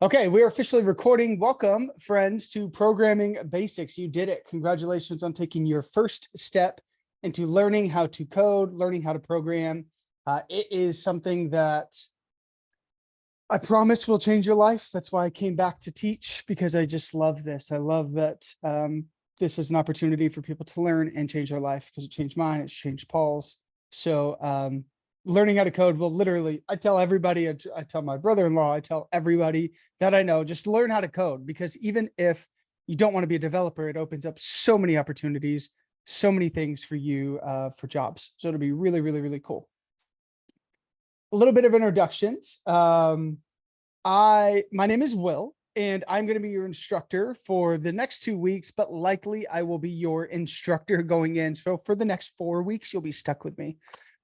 Okay, we are officially recording. Welcome, friends, to Programming Basics. You did it. Congratulations on taking your first step into learning how to code, learning how to program. It is something that I promise will change your life. That's why I came back to teach, because I just love this. I love that this is an opportunity for people to learn and change their life, because it changed mine, it's changed Paul's. So learning how to code will literally, I tell everybody, I tell my brother-in-law, I tell everybody that I know, just learn how to code, because even if you don't want to be a developer, it opens up so many opportunities, so many things for you for jobs. So it'll be really, really, really cool. A little bit of introductions. My name is Will, and I'm going to be your instructor for the next 2 weeks, but likely I will be your instructor going in. So for the next 4 weeks, you'll be stuck with me.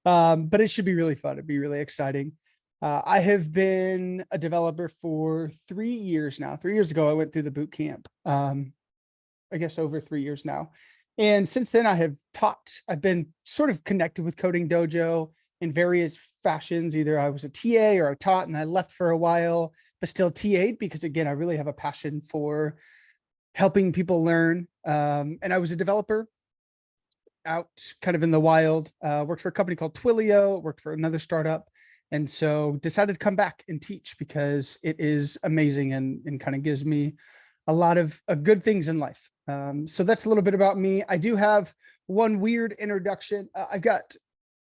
But it should be really fun. It'd be really exciting. I have been a developer for 3 years now. 3 years ago, I went through the boot camp. I guess over 3 years now. And since then I have taught. I've been sort of connected with Coding Dojo in various fashions. Either I was a TA or I taught and I left for a while, but still TA'd, because again, I really have a passion for helping people learn. And I was a developer out kind of in the wild, worked for a company called Twilio, worked for another startup. And so decided to come back and teach, because it is amazing and kind of gives me a lot of good things in life. So that's a little bit about me. I do have one weird introduction. I've got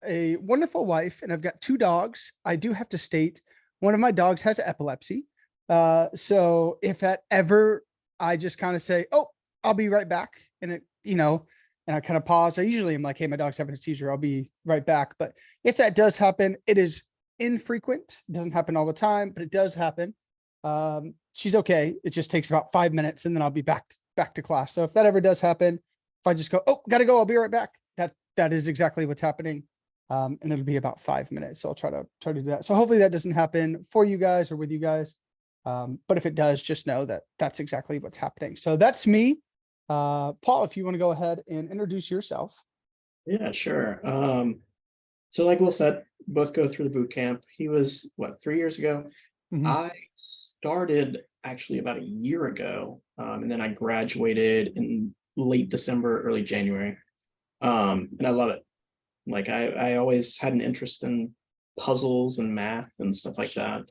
a wonderful wife and I've got 2 dogs. I do have to state, one of my dogs has epilepsy. So if that ever, I just kind of say, oh, I'll be right back. And and I kind of pause. I usually am like, hey, my dog's having a seizure, I'll be right back. But if that does happen, it is infrequent. It doesn't happen all the time, but it does happen. She's okay. It just takes about 5 minutes and then I'll be back to class. So if that ever does happen, if I just go, oh, gotta go, I'll be right back. That is exactly what's happening. And it'll be about 5 minutes. So I'll try to do that. So hopefully that doesn't happen for you guys or with you guys. But if it does, just know that that's exactly what's happening. So that's me. Paul, if you want to go ahead and introduce yourself. Yeah, sure. So like Will said, both go through the boot camp. He was what, 3 years ago? Mhm. I started actually about a year ago, and then I graduated in late December, early January. And I love it. Like I always had an interest in puzzles and math and stuff like that.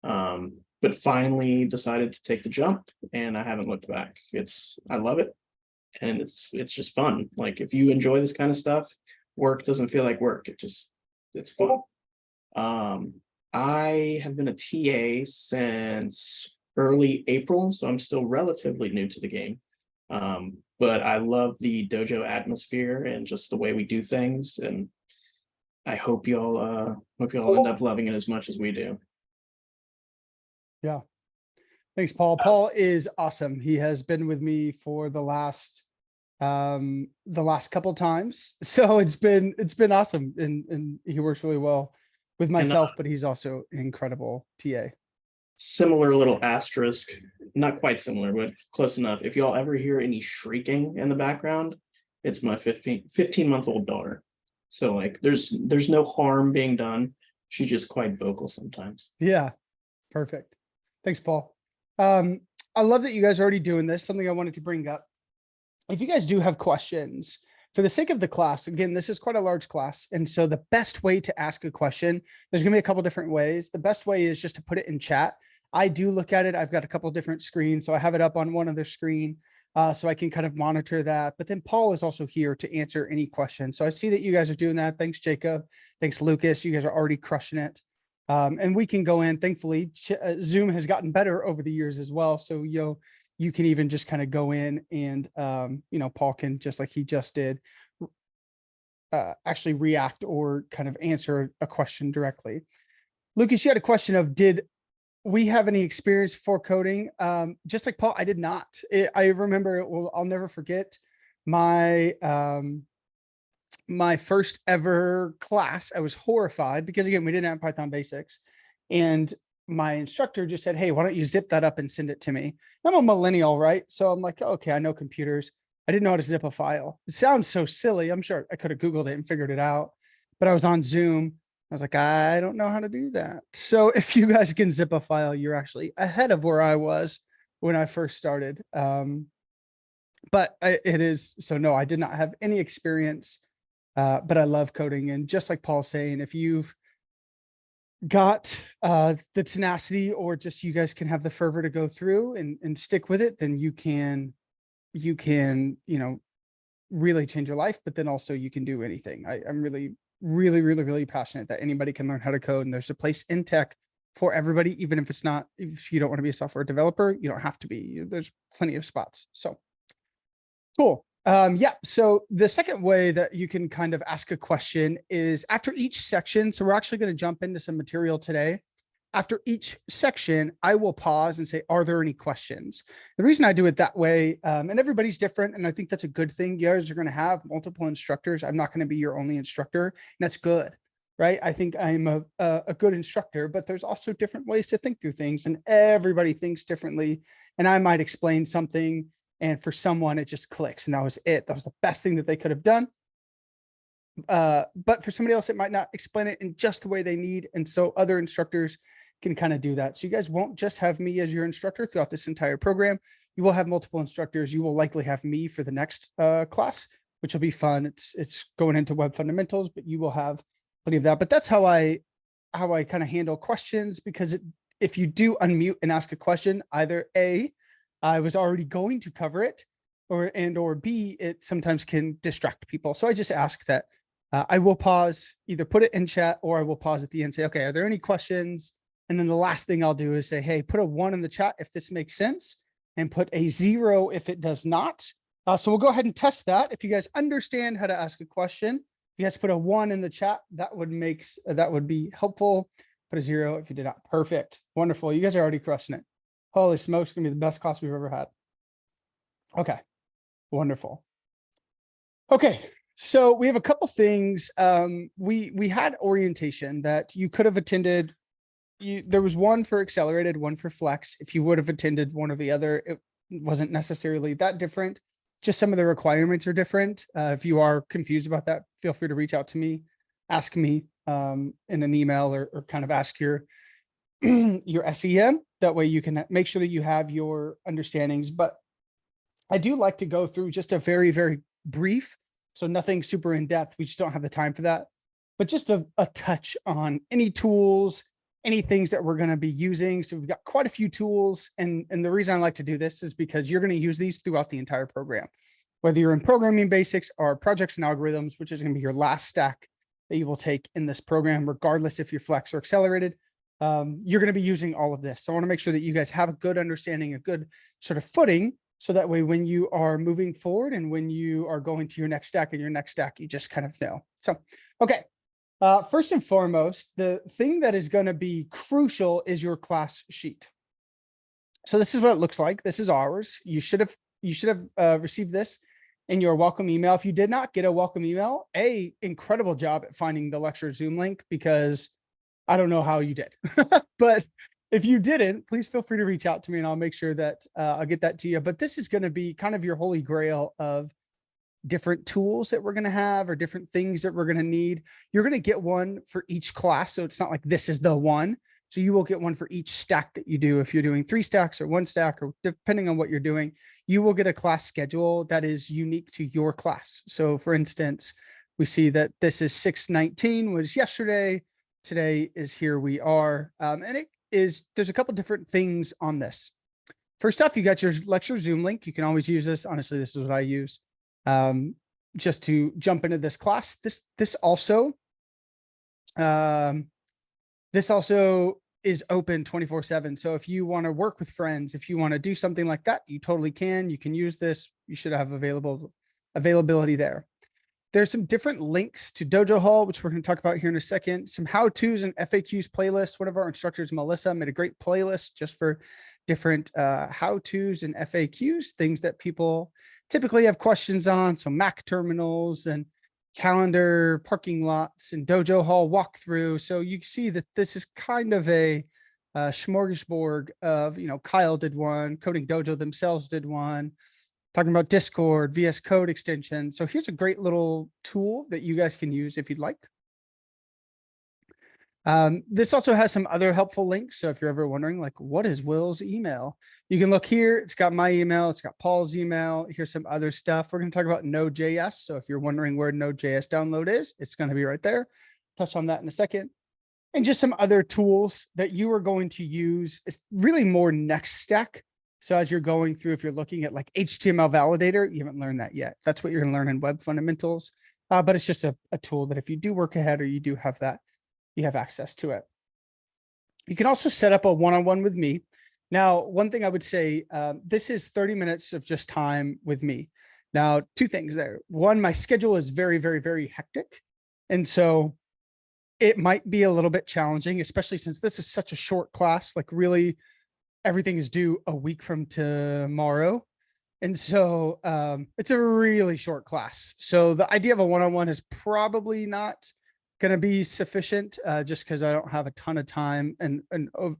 But finally decided to take the jump, and I haven't looked back. I love it, and it's just fun. Like if you enjoy this kind of stuff, work doesn't feel like work. It's fun. Um, I have been a TA since early April, so I'm still relatively new to the game. But I love the dojo atmosphere and just the way we do things, and I hope y'all end up loving it as much as we do. Yeah. Thanks, Paul. Paul is awesome. He has been with me for the last couple times. So it's been awesome. And he works really well with And myself, but he's also an incredible TA. similar little asterisk, not quite similar, but close enough. If y'all ever hear any shrieking in the background, it's my 15-month-old daughter. So like there's no harm being done. She's just quite vocal sometimes. Yeah. Perfect. Thanks, Paul. I love that you guys are already doing this. Something I wanted to bring up. If you guys do have questions, for the sake of the class, again, this is quite a large class. And so the best way to ask a question, there's going to be a couple different ways. The best way is just to put it in chat. I do look at it. I've got a couple different screens. So I have it up on one other screen so I can kind of monitor that. But then Paul is also here to answer any questions. So I see that you guys are doing that. Thanks, Jacob. Thanks, Lucas. You guys are already crushing it. And we can go in, thankfully, Zoom has gotten better over the years as well. So, you can even just kind of go in and, Paul can, just like he just did, actually react or kind of answer a question directly. Lucas, you had a question of, did we have any experience before coding? Just like Paul, I did not. I remember, well, I'll never forget my, my first ever class. I was horrified because again, we didn't have Python basics, and my instructor just said, hey, why don't you zip that up and send it to me? I'm a millennial, right? So I'm like, okay, I know computers. I didn't know how to zip a file. It sounds so silly. I'm sure I could have Googled it and figured it out, but I was on Zoom. I was like, I don't know how to do that. So if you guys can zip a file, you're actually ahead of where I was when I first started. But it is, so no, I did not have any experience, but I love coding. And just like Paul's saying, if you've got the tenacity, or just you guys can have the fervor to go through and stick with it, then you can, you know, really change your life, but then also you can do anything. I'm really passionate that anybody can learn how to code, and there's a place in tech for everybody, even if it's not, if you don't want to be a software developer, you don't have to be. There's plenty of spots. So cool. Yeah. So the second way that you can kind of ask a question is after each section. So we're actually going to jump into some material today. After each section, I will pause and say, are there any questions? The reason I do it that way, and everybody's different, and I think that's a good thing. You guys are going to have multiple instructors. I'm not going to be your only instructor, and that's good, right? I think I'm a good instructor, but there's also different ways to think through things, and everybody thinks differently. And I might explain something, and for someone, it just clicks, and that was it. That was the best thing that they could have done. But for somebody else, it might not explain it in just the way they need. And so other instructors can kind of do that. So you guys won't just have me as your instructor throughout this entire program. You will have multiple instructors. You will likely have me for the next class, which will be fun. It's going into web fundamentals, but you will have plenty of that. But that's how I kind of handle questions, because if you do unmute and ask a question, either A, I was already going to cover it, or B, it sometimes can distract people. So I just ask that I will pause, either put it in chat, or I will pause at the end and say, okay, are there any questions? And then the last thing I'll do is say, hey, put a 1 in the chat if this makes sense, and put a 0 if it does not. So we'll go ahead and test that. If you guys understand how to ask a question, if you guys put a 1 in the chat, that would be helpful. Put a 0 if you did not. Perfect. Wonderful. You guys are already crushing it. Holy smokes, it's gonna be the best class we've ever had. Okay, wonderful. Okay, so we have a couple things. We had orientation that you could have attended. There was one for accelerated, one for flex. If you would have attended one or the other, it wasn't necessarily that different. Just some of the requirements are different. If you are confused about that, feel free to reach out to me, ask me in an email, or kind of ask your your SEM. That way you can make sure that you have your understandings. But I do like to go through just a very brief, so nothing super in depth. We just don't have the time for that. But just a touch on any tools, any things that we're going to be using. So we've got quite a few tools. And the reason I like to do this is because you're going to use these throughout the entire program, whether you're in programming basics or projects and algorithms, which is going to be your last stack that you will take in this program, regardless if you're flex or accelerated. You're going to be using all of this. So I want to make sure that you guys have a good understanding, a good sort of footing. So that way, when you are moving forward and when you are going to your next stack and your next stack, you just kind of know. So, okay. First and foremost, the thing that is going to be crucial is your class sheet. So this is what it looks like. This is ours. You should have received this in your welcome email. If you did not get a welcome email, incredible job at finding the lecture Zoom link, because I don't know how you did, but if you didn't, please feel free to reach out to me and I'll make sure that I'll get that to you. But this is going to be kind of your holy grail of different tools that we're going to have, or different things that we're going to need. You're going to get one for each class. So it's not like this is the one. So you will get one for each stack that you do. If you're doing 3 stacks or 1 stack, or depending on what you're doing, you will get a class schedule that is unique to your class. So for instance, we see that this is 6/19 was yesterday. Today is here we are. And there's a couple different things on this. First off, you got your lecture Zoom link. You can always use this. Honestly, this is what I use just to jump into this class. This also is open 24/7. So if you want to work with friends, if you want to do something like that, you totally can. You can use this. You should have availability there. There's some different links to Dojo Hall, which we're going to talk about here in a second. Some how-tos and FAQs playlist. One of our instructors, Melissa, made a great playlist just for different how-tos and FAQs, things that people typically have questions on. So Mac terminals and calendar, parking lots, and Dojo Hall walkthrough. So you see that this is kind of a smorgasbord of, Kyle did one, Coding Dojo themselves did one, talking about Discord, VS Code extension. So here's a great little tool that you guys can use if you'd like. This also has some other helpful links. So if you're ever wondering, like, what is Will's email? You can look here. It's got my email. It's got Paul's email. Here's some other stuff. We're going to talk about Node.js. So if you're wondering where Node.js download is, it's going to be right there. Touch on that in a second. And just some other tools that you are going to use. It's really more next stack. So as you're going through, if you're looking at like HTML validator, you haven't learned that yet. That's what you're going to learn in web fundamentals. But it's just a tool that if you do work ahead or you do have that, you have access to it. You can also set up a one-on-one with me. Now, one thing I would say, this is 30 minutes of just time with me. Now, two things there. One, my schedule is very, very, very hectic. And so it might be a little bit challenging, especially since this is such a short class, like really everything is due a week from tomorrow. And so it's a really short class. So the idea of a one-on-one is probably not going to be sufficient just because I don't have a ton of time and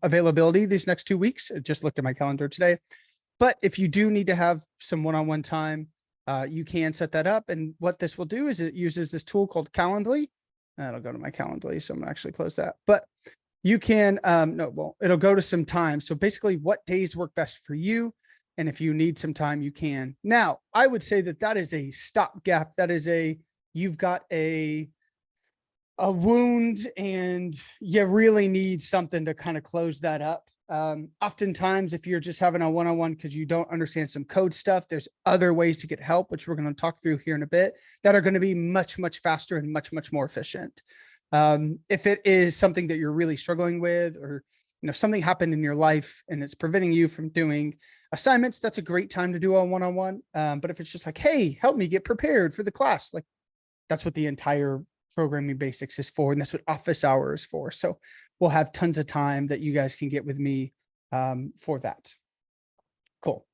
availability these next 2 weeks. I just looked at my calendar today. But if you do need to have some one-on-one time, you can set that up. And what this will do is it uses this tool called Calendly. That'll go to my Calendly. So I'm gonna actually close that. But you can, it'll go to some time. So basically what days work best for you. And if you need some time, you can. Now, I would say that that is a stopgap. That is you've got a wound and you really need something to kind of close that up. Oftentimes, if you're just having a one-on-one because you don't understand some code stuff, there's other ways to get help, which we're going to talk through here in a bit, that are going to be much, much faster and much, much more efficient. If it is something that you're really struggling with, or something happened in your life and it's preventing you from doing assignments, that's a great time to do a one-on-one. But if it's just like, hey, help me get prepared for the class, like that's what the entire programming basics is for. And that's what office hour is for. So we'll have tons of time that you guys can get with me for that. Cool.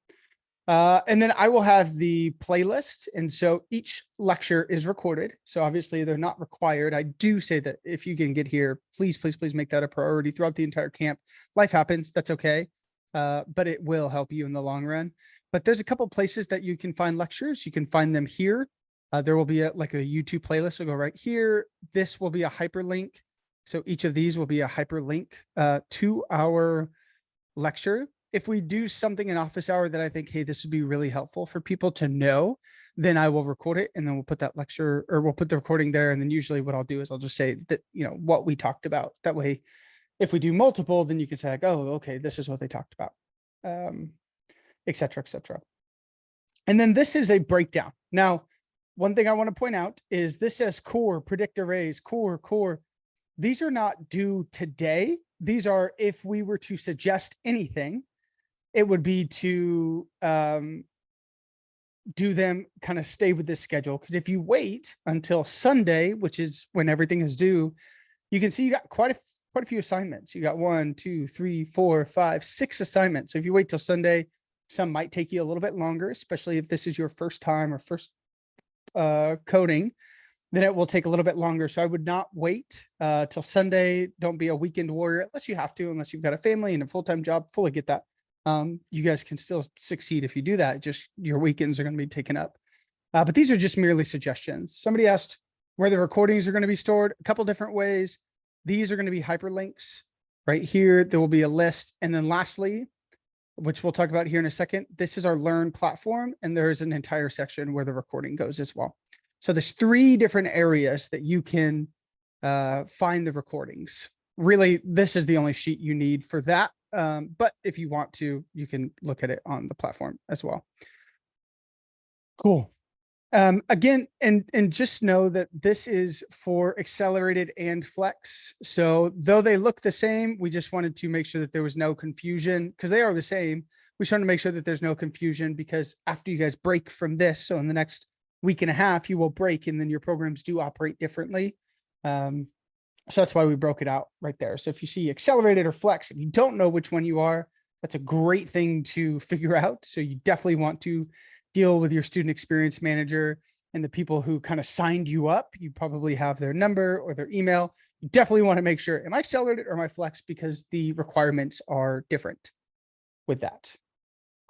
And then I will have the playlist. And so each lecture is recorded. So obviously they're not required. I do say that if you can get here, please, please, please make that a priority throughout the entire camp. Life happens, that's okay. But it will help you in the long run. But there's a couple places that you can find lectures. You can find them here. There will be like a YouTube playlist. Will go right here. This will be a hyperlink. So each of these will be a hyperlink to our lecture. If we do something in office hour that I think, hey, this would be really helpful for people to know, then I will record it and then we'll put that lecture, or we'll put the recording there. And then usually what I'll do is I'll just say that, what we talked about. That way, if we do multiple, then you can say like, oh, okay, this is what they talked about, et cetera, et cetera. And then this is a breakdown. Now, one thing I want to point out is this says core, predict arrays, core. These are not due today. These are, if we were to suggest anything, it would be to do them kind of stay with this schedule. Because if you wait until Sunday, which is when everything is due, you can see you got quite a few assignments. You got 1, 2, 3, 4, 5, 6 assignments. So if you wait till Sunday, some might take you a little bit longer, especially if this is your first time or first coding, then it will take a little bit longer. So I would not wait till Sunday. Don't be a weekend warrior unless you have to, unless you've got a family and a full-time job. Fully get that. You guys can still succeed if you do that. Just your weekends are going to be taken up. But these are just merely suggestions. Somebody asked where the recordings are going to be stored. A couple different ways. These are going to be hyperlinks right here. There will be a list. And then lastly, which we'll talk about here in a second, this is our Learn platform. And there's an entire section where the recording goes as well. So there's 3 different areas that you can find the recordings. Really, this is the only sheet you need for that. But if you want to, you can look at it on the platform as well. Cool. Again, and just know that this is for accelerated and flex. So though they look the same, we just wanted to make sure that there was no confusion, because they are the same. We just want to make sure that there's no confusion, because after you guys break from this, so in the next week and a half, you will break, and then your programs do operate differently. So that's why we broke it out right there. So if you see accelerated or flex, if you don't know which one you are, that's a great thing to figure out. So you definitely want to deal with your student experience manager and the people who kind of signed you up. You probably have their number or their email. You definitely want to make sure, am I accelerated or am I flex? Because the requirements are different with that.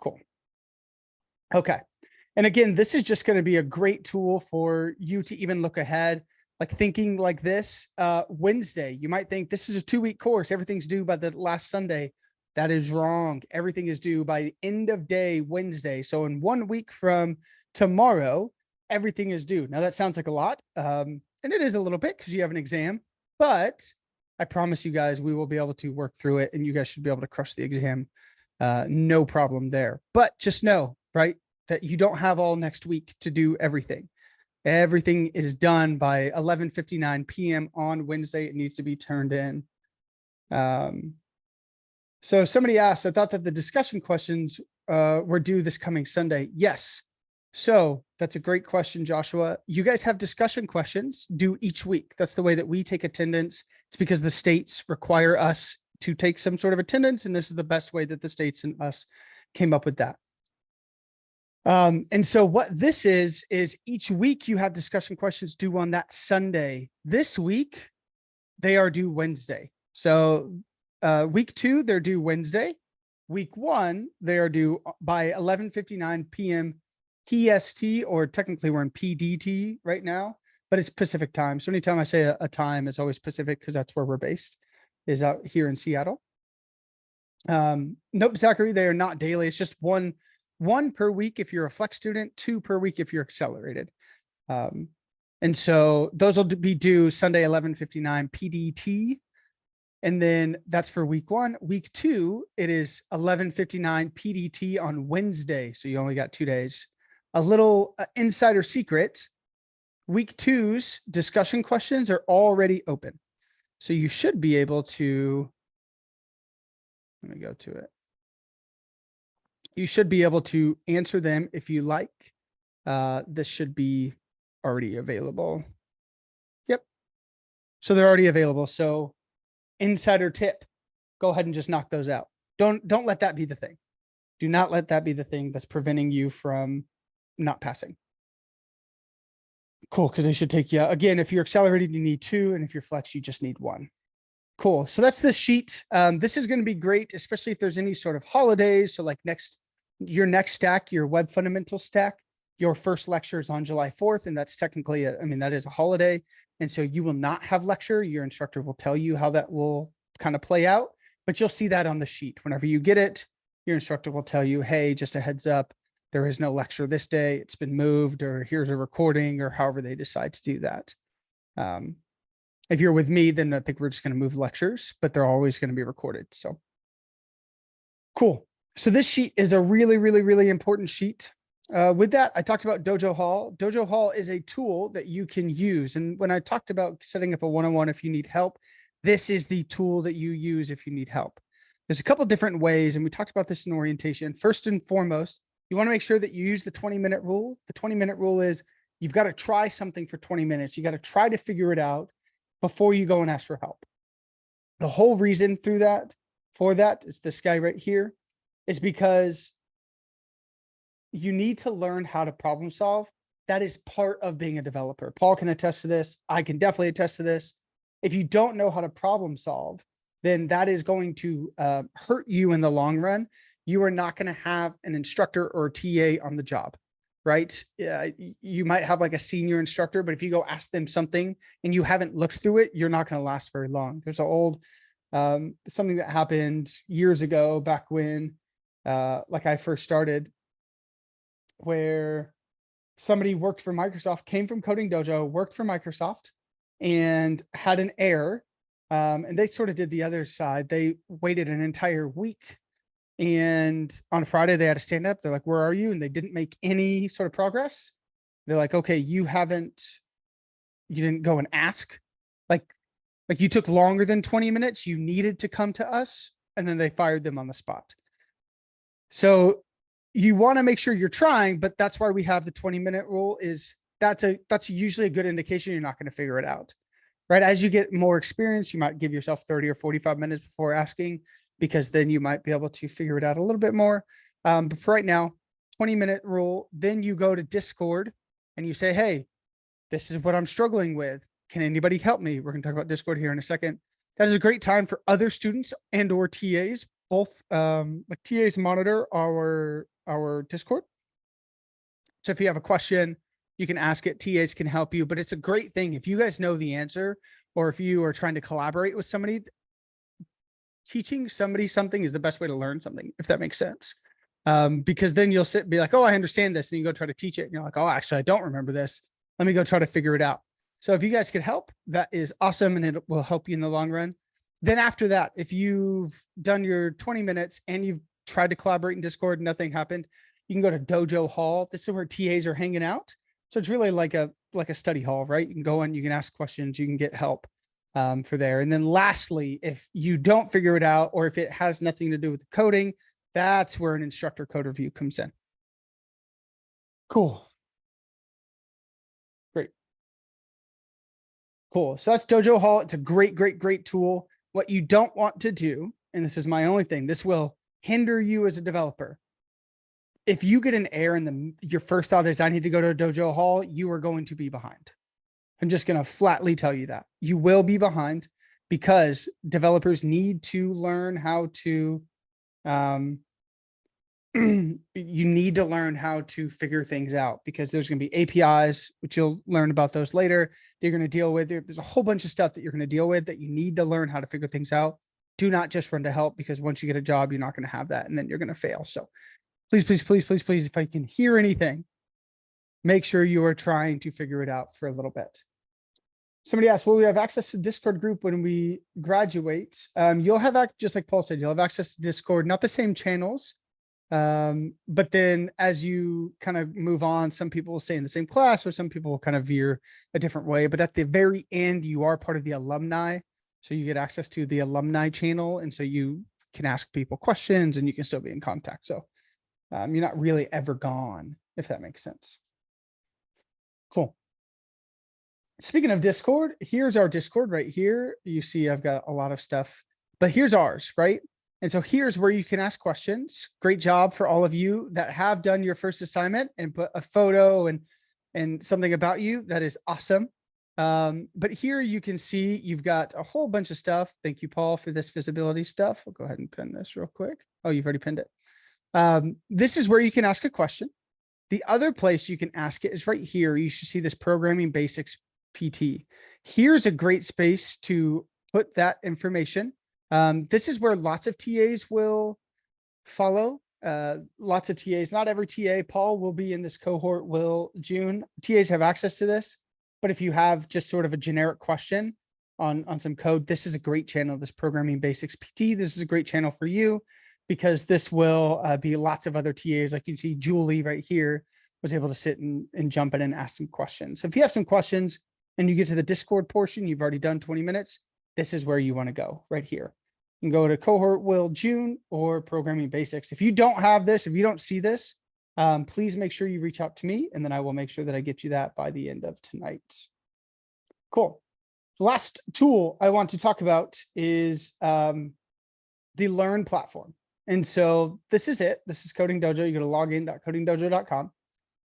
Cool. Okay. And again, this is just going to be a great tool for you to even look ahead. like thinking like this, Wednesday, you might think this is a 2-week course. Everything's due by the last Sunday. That is wrong. Everything is due by the end of day Wednesday. So in 1 week from tomorrow, everything is due. Now that sounds like a lot. And it is a little bit because you have an exam, but I promise you guys, we will be able to work through it and you guys should be able to crush the exam. No problem there, but just know, right, that you don't have all next week to do everything. Everything is done by 11:59 p.m. on Wednesday. It needs to be turned in. So somebody asked, I thought that the discussion questions were due this coming Sunday. Yes. So that's a great question, Joshua. You guys have discussion questions due each week. That's the way that we take attendance. It's because the states require us to take some sort of attendance, and this is the best way that the states and us came up with that. And so what this is each week you have discussion questions due on that Sunday. This week, they are due Wednesday. So week 2, they're due Wednesday. Week 1, they are due by 11:59 p.m. PST, or technically we're in PDT right now, but it's Pacific time. So anytime I say a time, it's always Pacific because that's where we're based, is out here in Seattle. Nope, Zachary, they are not daily. It's just one per week if you're a flex student, 2 per week if you're accelerated. And so those will be due Sunday, 11:59 PDT. And then that's for week 1. Week 2, it is 11:59 PDT on Wednesday. So you only got 2 days. A little insider secret, week 2's discussion questions are already open. So you should be able to, let me go to it. You should be able to answer them if you like. This should be already available. Yep. So they're already available. So insider tip, go ahead and just knock those out. Don't let that be the thing. Do not let that be the thing that's preventing you from not passing. Cool, because they should take you, again, if you're accelerated, you need 2, and if you're flex, you just need 1. Cool. So that's the sheet. This is going to be great, especially if there's any sort of holidays. So like your next stack, your web fundamental stack, your first lecture is on July 4th. And that's technically, that is a holiday. And so you will not have lecture. Your instructor will tell you how that will kind of play out, but you'll see that on the sheet. Whenever you get it, your instructor will tell you, hey, just a heads up, there is no lecture this day. It's been moved, or here's a recording, or however they decide to do that. If you're with me, then I think we're just going to move lectures, but they're always going to be recorded. So cool. So this sheet is a really, really, really important sheet. With that, I talked about Dojo Hall. Dojo Hall is a tool that you can use. And when I talked about setting up a one-on-one if you need help, this is the tool that you use if you need help. There's a couple different ways, and we talked about this in orientation. First and foremost, you want to make sure that you use the 20-minute rule. The 20-minute rule is you've got to try something for 20 minutes. You got to try to figure it out before you go and ask for help. The whole reason for that is this guy right here, is because you need to learn how to problem solve. That is part of being a developer. Paul can attest to this. I can definitely attest to this. If you don't know how to problem solve, then that is going to hurt you in the long run. You are not going to have an instructor or a TA on the job, right? You might have like a senior instructor, but if you go ask them something and you haven't looked through it, you're not going to last very long. There's an old, something that happened years ago, back when like I first started, where somebody worked for Microsoft, came from Coding Dojo, worked for Microsoft, and had an error. And they sort of did the other side. They waited an entire week. And on Friday, they had to stand up. They're like, where are you? And they didn't make any sort of progress. They're like, okay, you didn't go and ask. Like you took longer than 20 minutes. You needed to come to us. And then they fired them on the spot. So you want to make sure you're trying, but that's why we have the 20-minute rule. Is that's usually a good indication you're not going to figure it out, right? As you get more experience, you might give yourself 30 or 45 minutes before asking, because then you might be able to figure it out a little bit more. But for right now, 20-minute rule, then you go to Discord and you say, hey, this is what I'm struggling with. Can anybody help me? We're going to talk about Discord here in a second. That is a great time for other students and or TAs. Both like TAs monitor our Discord. So if you have a question, You can ask it. TAs can help you, but it's a great thing. If you guys know the answer, or if you are trying to collaborate with somebody, teaching somebody something is the best way to learn something, if that makes sense. Because then you'll sit and be like, oh, I understand this. And you go try to teach it. And you're like, oh, actually, I don't remember this. Let me go try to figure it out. So if you guys could help, that is awesome. And it will help you in the long run. Then after that, if you've done your 20 minutes and you've tried to collaborate in Discord, nothing happened, you can go to Dojo Hall. This is where TAs are hanging out. So it's really like a study hall, right? You can go in, you can ask questions, you can get help for there. And then lastly, if you don't figure it out, or if it has nothing to do with coding, that's where an instructor code review comes in. Cool. Great. Cool. So that's Dojo Hall. It's a great, great, great tool. What you don't want to do, and this is my only thing, this will hinder you as a developer. If you get an error and your first thought is I need to go to Dojo Hall, you are going to be behind. I'm just going to flatly tell you that you will be behind, because developers need to learn how to, you need to learn how to figure things out, because there's going to be APIs, which you'll learn about those later. You're going to deal with, there's a whole bunch of stuff that you're going to deal with that you need to learn how to figure things out. Do not just run to help, because once you get a job, you're not going to have that. And then you're going to fail. So please, please, please, please, please, if I can hear anything, make sure you are trying to figure it out for a little bit. Somebody asked, will we have access to Discord group when we graduate? You'll have, just like Paul said, you'll have access to Discord, not the same channels. But then as you kind of move on, some people will stay in the same class, or some people will kind of veer a different way. But at the very end, you are part of the alumni. So you get access to the alumni channel. And so you can ask people questions and you can still be in contact. So you're not really ever gone, if that makes sense. Cool. Speaking of Discord, here's our Discord right here. You see, I've got a lot of stuff, but here's ours, right? And so here's where you can ask questions. Great job for all of you that have done your first assignment and put a photo and something about you. That is awesome. But here you can see you've got a whole bunch of stuff. Thank you, Paul, for this visibility stuff. I'll go ahead and pin this real quick. Oh, you've already pinned it. This is where you can ask a question. The other place you can ask it is right here. You should see this Programming Basics PT. Here's a great space to put that information. This is where lots of TAs will follow. Lots of TAs, not every TA. Paul will be in this cohort, will June. TAs have access to this, but if you have just sort of a generic question on some code, this is a great channel, this Programming Basics PT. This is a great channel for you, because this will be lots of other TAs. Like you see Julie right here was able to sit and jump in and ask some questions. So if you have some questions and you get to the Discord portion, you've already done 20 minutes, this is where you want to go right here. You can go to cohort will June or Programming Basics. If you don't have this, if you don't see this, please make sure you reach out to me, and then I will make sure that I get you that by the end of tonight. Cool. The last tool I want to talk about is the Learn platform. And so this is it. This is Coding Dojo. You go to login.codingdojo.com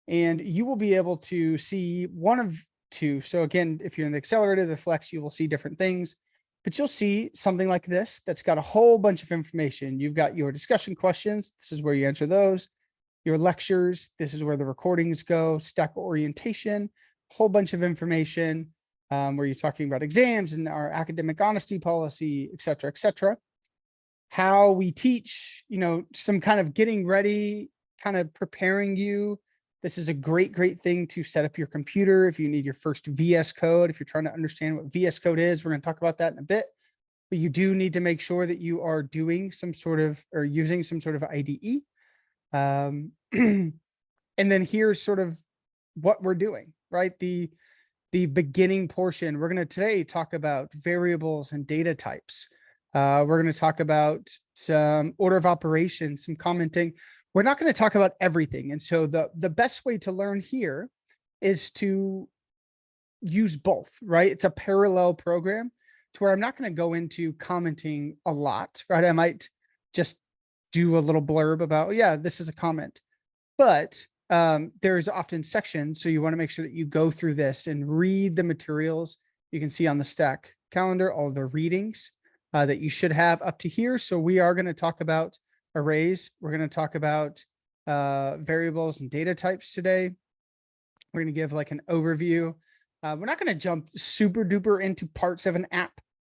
and you will be able to see one of two. So again, if you're in the accelerator, the flex, you will see different things, but you'll see something like this that's got a whole bunch of information. You've got your discussion questions. This is where you answer those. Your lectures. This is where the recordings go. Stack orientation, whole bunch of information where you're talking about exams and our academic honesty policy, et cetera, et cetera. How we teach, you know, some kind of getting ready, kind of preparing you. This is a great, great thing to set up your computer. If you need your first VS Code, if you're trying to understand what VS Code is, we're going to talk about that in a bit. But you do need to make sure that you are doing some sort of, or using some sort of IDE. And then here's sort of what we're doing, right? The beginning portion. We're going to today talk about variables and data types. We're going to talk about some order of operations, some commenting. We're not going to talk about everything. And so the best way to learn here is to use both, right? It's a parallel program to where I'm not going to go into commenting a lot, right? I might just do a little blurb about, oh, yeah, this is a comment, but there's often sections. So you want to make sure that you go through this and read the materials. You can see on the stack calendar, all the readings that you should have up to here. So we are going to talk about arrays. We're going to talk about variables and data types today. We're going to give like an overview. We're not going to jump super duper into parts of an app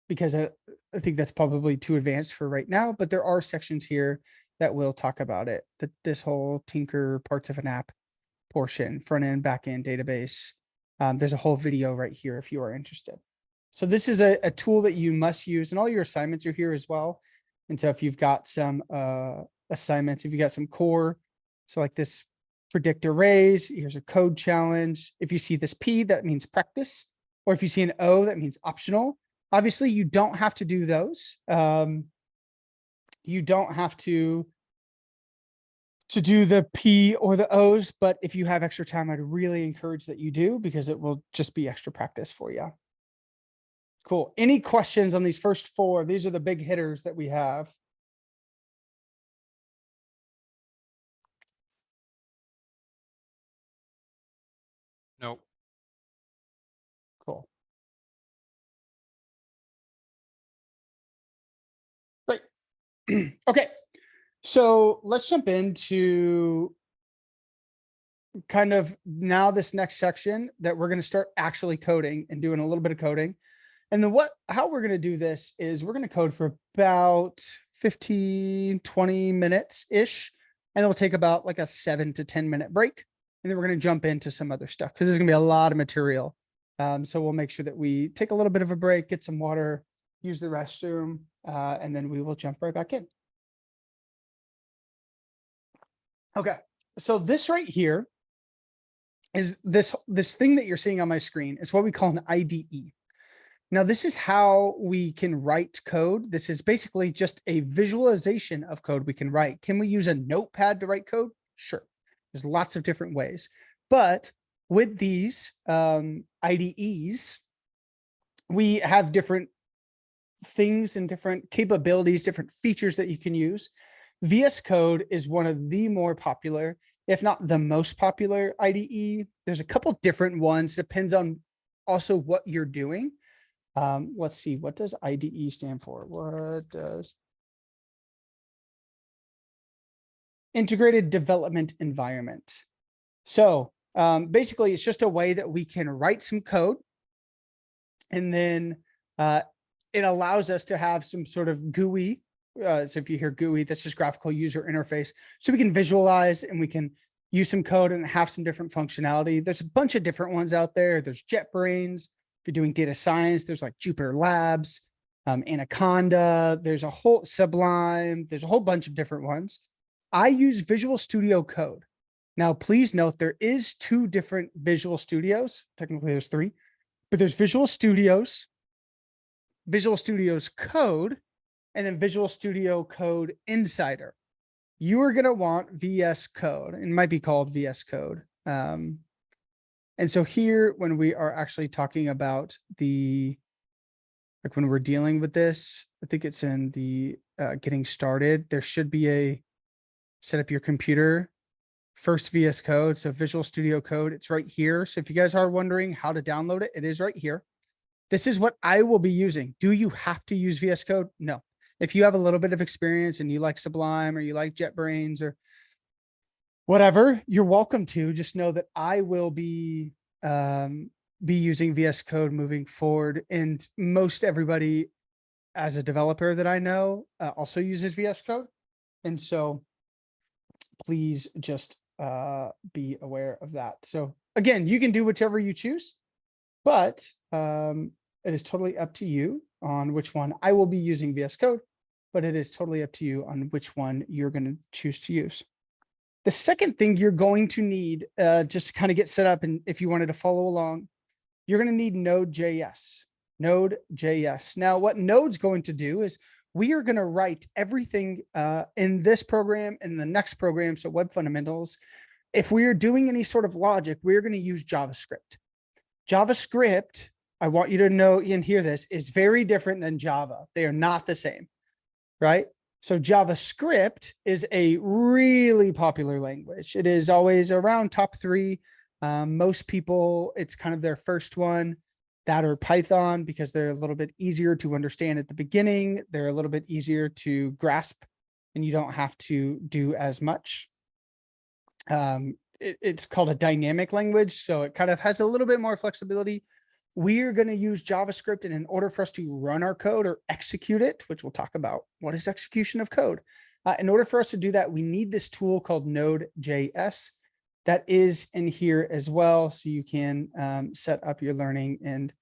because I think that's probably too advanced for right now, but there are sections here that will talk about it. This whole tinker parts of an app portion, front end, back end database. There's a whole video right here if you are interested. So this is a tool that you must use, and all your assignments are here as well. And so if you've got some assignments, if you got some core, so like this predict arrays, here's a code challenge. If you see this P, that means practice, or if you see an O, that means optional. Obviously, you don't have to do those. You don't have to do the P or the O's, but if you have extra time, I'd really encourage that you do because it will just be extra practice for you. Cool. Any questions on these first four? These are the big hitters that we have. Nope. Cool. Great. Okay. So let's jump into kind of now this next section that we're going to start actually coding and doing a little bit of coding. And then how we're going to do this is we're going to code for about 15, 20 minutes ish. And then we'll take about like a 7 to 10 minute break. And then we're going to jump into some other stuff because there's going to be a lot of material. So we'll make sure that we take a little bit of a break, get some water, use the restroom, and then we will jump right back in. Okay, so this right here is this thing that you're seeing on my screen. It's what we call an IDE. Now, this is how we can write code. This is basically just a visualization of code we can write. Can we use a notepad to write code? Sure. There's lots of different ways. But with these IDEs, we have different things and different capabilities, different features that you can use. VS Code is one of the more popular, if not the most popular IDE. There's a couple different ones, depends on also what you're doing. Let's see, what does IDE stand for? What does Integrated Development Environment? So basically, it's just a way that we can write some code, and then it allows us to have some sort of GUI. So if you hear GUI, that's just graphical user interface. So we can visualize and we can use some code and have some different functionality. There's a bunch of different ones out there. There's JetBrains. If you're doing data science, there's like Jupyter Labs, Anaconda, there's a whole Sublime, there's a whole bunch of different ones. I use Visual Studio Code. Now, please note there is 2 different Visual Studios. Technically, there's 3, but there's Visual Studios, Visual Studios Code, and then Visual Studio Code Insider. You are going to want VS Code. It might be called VS Code. And so here, when we are actually talking about like when we're dealing with this, I think it's in the getting started, there should be a set up your computer, first VS Code. So Visual Studio Code, it's right here. So if you guys are wondering how to download it, it is right here. This is what I will be using. Do you have to use VS Code? No. If you have a little bit of experience and you like Sublime or you like JetBrains or whatever, you're welcome to. Just know that I will be using VS Code moving forward, and most everybody as a developer that I know also uses VS Code, and so please just be aware of that. So again, you can do whichever you choose, but it is totally up to you on which one. I will be using VS Code, but it is totally up to you on which one you're going to choose to use. The second thing you're going to need just to kind of get set up, and if you wanted to follow along, you're going to need Node.js. Node.js. Now, what Node's going to do is we are going to write everything in this program and the next program, so Web Fundamentals. If we are doing any sort of logic, we're going to use JavaScript. JavaScript, I want you to know and hear this, is very different than Java. They are not the same, right? So JavaScript is a really popular language. It is always around top 3. Most people, it's kind of their first one. That or Python, because they're a little bit easier to understand at the beginning. They're a little bit easier to grasp, and you don't have to do as much. it's called a dynamic language. So it kind of has a little bit more flexibility. We're going to use JavaScript, and in order for us to run our code or execute it, which we'll talk about, what is execution of code? In order for us to do that, we need this tool called Node.js that is in here as well. So you can set up your learning and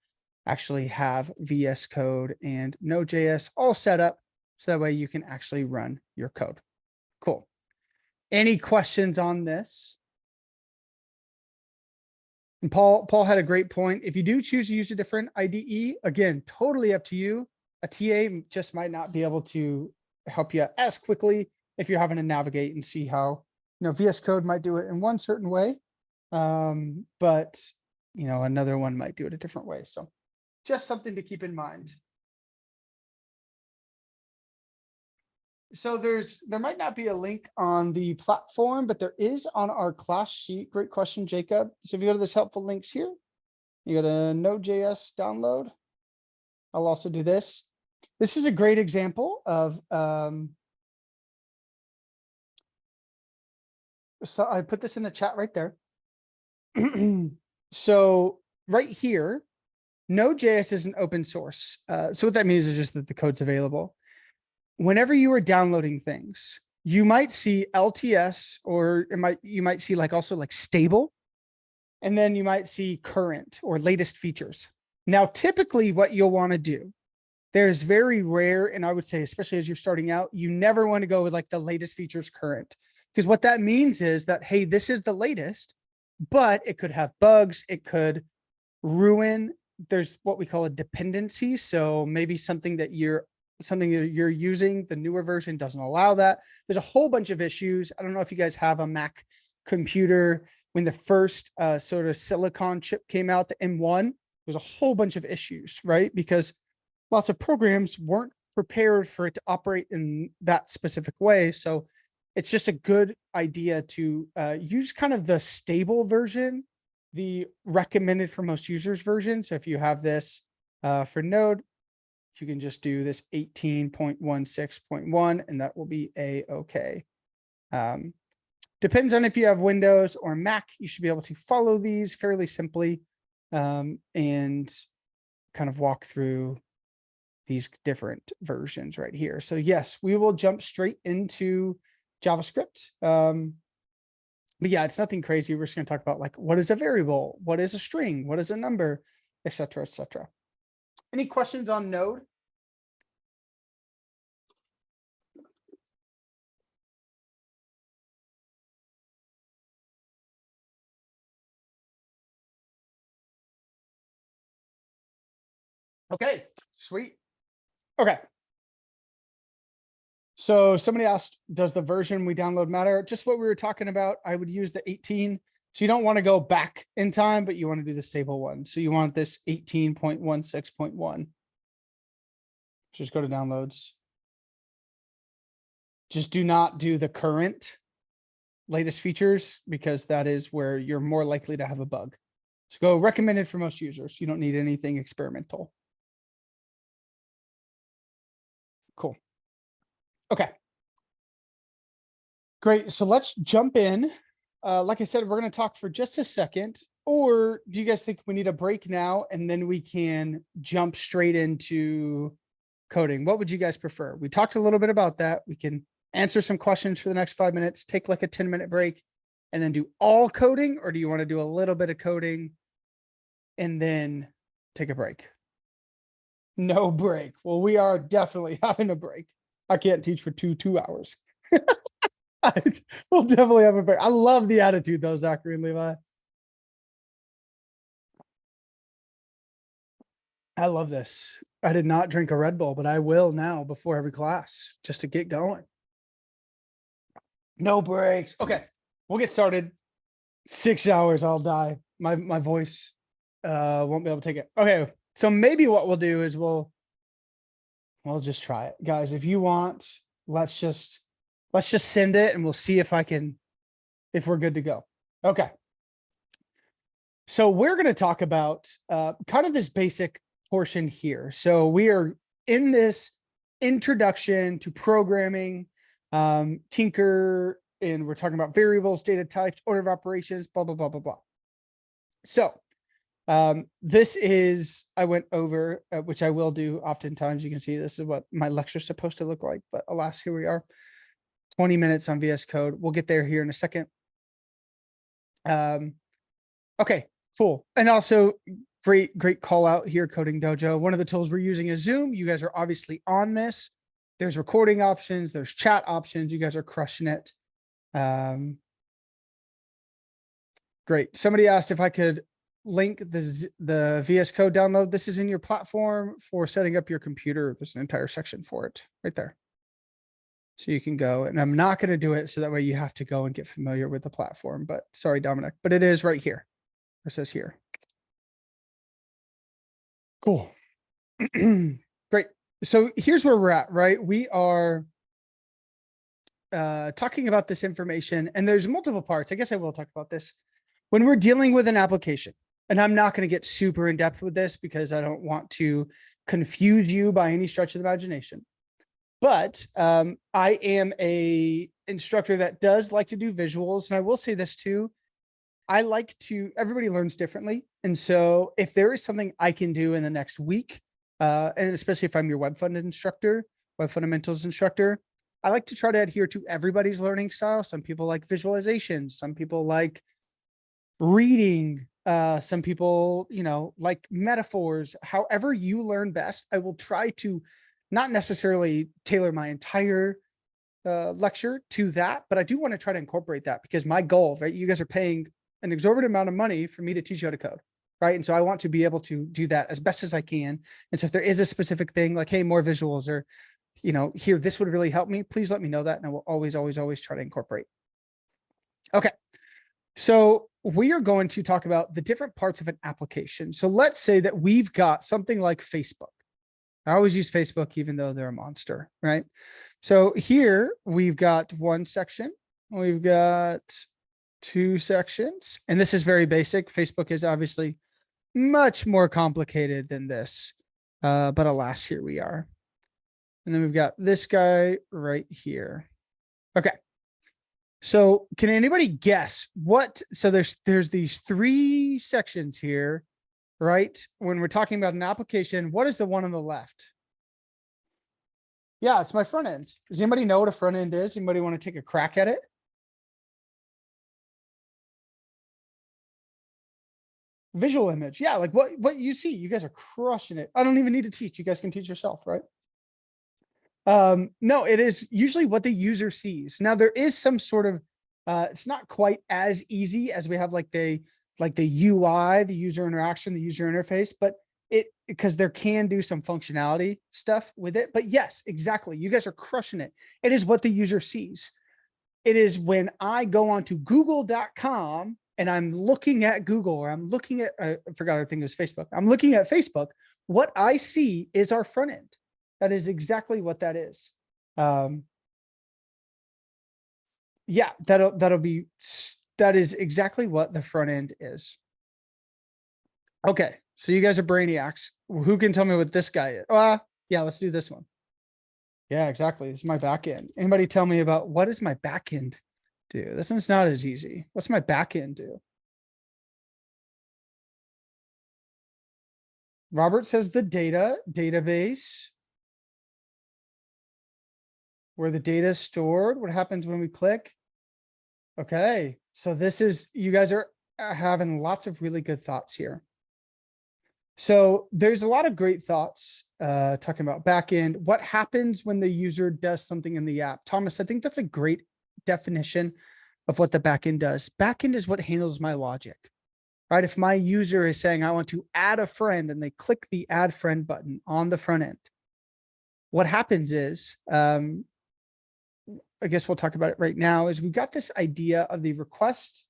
actually have VS Code and Node.js all set up. So that way you can actually run your code. Cool. Any questions on this? And Paul had a great point. If you do choose to use a different IDE, again, totally up to you. A TA just might not be able to help you as quickly if you're having to navigate and see how, VS Code might do it in one certain way. But another one might do it a different way. So just something to keep in mind. So there might not be a link on the platform, but there is on our class sheet. Great question, Jacob. So if you go to this helpful links here, you go to Node.js download. I'll also do this. This is a great example of, so I put this in the chat right there. So right here, Node.js is an open source. So what that means is just that the code's available. Whenever you are downloading things, you might see LTS, or you might see also stable, and then you might see current or latest features. Now, typically what you'll want to do, there's very rare, and I would say, especially as you're starting out, you never want to go with the latest features current, because what that means is that, hey, this is the latest, but it could have bugs. It could ruin. There's what we call a dependency. So maybe something that you're using, the newer version doesn't allow that. There's a whole bunch of issues. I don't know if you guys have a Mac computer. When the first sort of silicon chip came out, the M1, there's a whole bunch of issues, right? Because lots of programs weren't prepared for it to operate in that specific way. So it's just a good idea to use kind of the stable version, the recommended for most users version. So if you have this for Node, you can just do this 18.16.1 and that will be a-okay. Depends on if you have Windows or Mac, you should be able to follow these fairly simply and kind of walk through these different versions right here. So yes, we will jump straight into JavaScript. But yeah, it's nothing crazy. We're just going to talk about what is a variable, what is a string, what is a number, etc., etc. Any questions on Node? Okay, sweet. Okay. So somebody asked, does the version we download matter? Just what we were talking about. I would use the 18. So you don't want to go back in time, but you want to do the stable one. So you want this 18.16.1. Just go to downloads. Just do not do the current latest features, because that is where you're more likely to have a bug. So go recommended for most users. You don't need anything experimental. Cool. Okay. Great. So let's jump in. Like I said, we're going to talk for just a second. Or do you guys think we need a break now and then we can jump straight into coding? What would you guys prefer? We talked a little bit about that. We can answer some questions for the next 5 minutes, take a 10-minute break, and then do all coding, or do you want to do a little bit of coding and then take a break? No break. Well, we are definitely having a break. I can't teach for two hours. We'll definitely have a break. I love the attitude though, Zachary and Levi. I love this. I did not drink a Red Bull, but I will now before every class just to get going. No breaks. Okay, we'll get started. 6 hours, I'll die. My voice won't be able to take it. Okay, so maybe what we'll do is we'll just try it. Guys, if you want, let's just send it and we'll see if we're good to go. Okay. So we're going to talk about kind of this basic portion here. So we are in this introduction to programming, Tinker and we're talking about variables, data types, order of operations, blah, blah, blah, blah, blah. So this is, I went over, which I will do oftentimes. You can see this is what my lecture is supposed to look like, but alas, here we are. 20 minutes on VS Code. We'll get there here in a second. Okay, cool. And also great call out here, Coding Dojo. One of the tools we're using is Zoom. You guys are obviously on this. There's recording options, there's chat options. You guys are crushing it. Great. Somebody asked if I could link the VS Code download. This is in your platform for setting up your computer. There's an entire section for it right there. So you can go, and I'm not going to do it so that way you have to go and get familiar with the platform, but sorry, Dominic, but it is right here. It says here. Cool. Great. So here's where we're at, right? We are talking about this information, and there's multiple parts. I guess I will talk about this. When we're dealing with an application, and I'm not going to get super in depth with this because I don't want to confuse you by any stretch of the imagination. But I am a instructor that does like to do visuals. And I will say this too. I like to, everybody learns differently. And so if there is something I can do in the next week, and especially if I'm your web instructor, web fundamentals instructor, I like to try to adhere to everybody's learning style. Some people like visualization, some people like reading, some people, like metaphors. However you learn best, I will try to not necessarily tailor my entire lecture to that, but I do want to try to incorporate that because my goal, right? You guys are paying an exorbitant amount of money for me to teach you how to code, right? And so I want to be able to do that as best as I can. And so if there is a specific thing like, hey, more visuals or, here, this would really help me, please let me know that. And I will always try to incorporate. Okay. So we are going to talk about the different parts of an application. So let's say that we've got something like Facebook. I always use Facebook, even though they're a monster, right? So here we've got one section, we've got two sections, and this is very basic. Facebook is obviously much more complicated than this, but alas, here we are. And then we've got this guy right here. Okay. So can anybody guess what? So there's these three sections here. Right? When we're talking about an application, what is the one on the left? Yeah, it's my front end. Does anybody know what a front end is? Anybody want to take a crack at it? Visual image. Yeah, like what you see. You guys are crushing it. I don't even need to teach. You guys can teach yourself, right? No, it is usually what the user sees. Now there is some sort of, it's not quite as easy as we have like the UI, the user interaction, the user interface, but because there can do some functionality stuff with it. But yes, exactly. You guys are crushing it. It is what the user sees. It is when I go on to google.com and I'm looking at Google, or I'm looking at, I forgot, I think it was Facebook. I'm looking at Facebook. What I see is our front end. That is exactly what that is. Yeah, that is exactly what the front end is. Okay, so you guys are brainiacs. Who can tell me what this guy is? Yeah, let's do this one. Yeah, exactly. This is my back end. Anybody tell me about what does my back end do? This one's not as easy. What's my back end do? Robert says the database. Where the data is stored. What happens when we click? Okay, so this is, you guys are having lots of really good thoughts here. So there's a lot of great thoughts talking about backend. What happens when the user does something in the app? Thomas, I think that's a great definition of what the backend does. Backend is what handles my logic, right? If my user is saying, I want to add a friend, and they click the add friend button on the front end, what happens is, I guess we'll talk about it right now, is we've got this idea of the request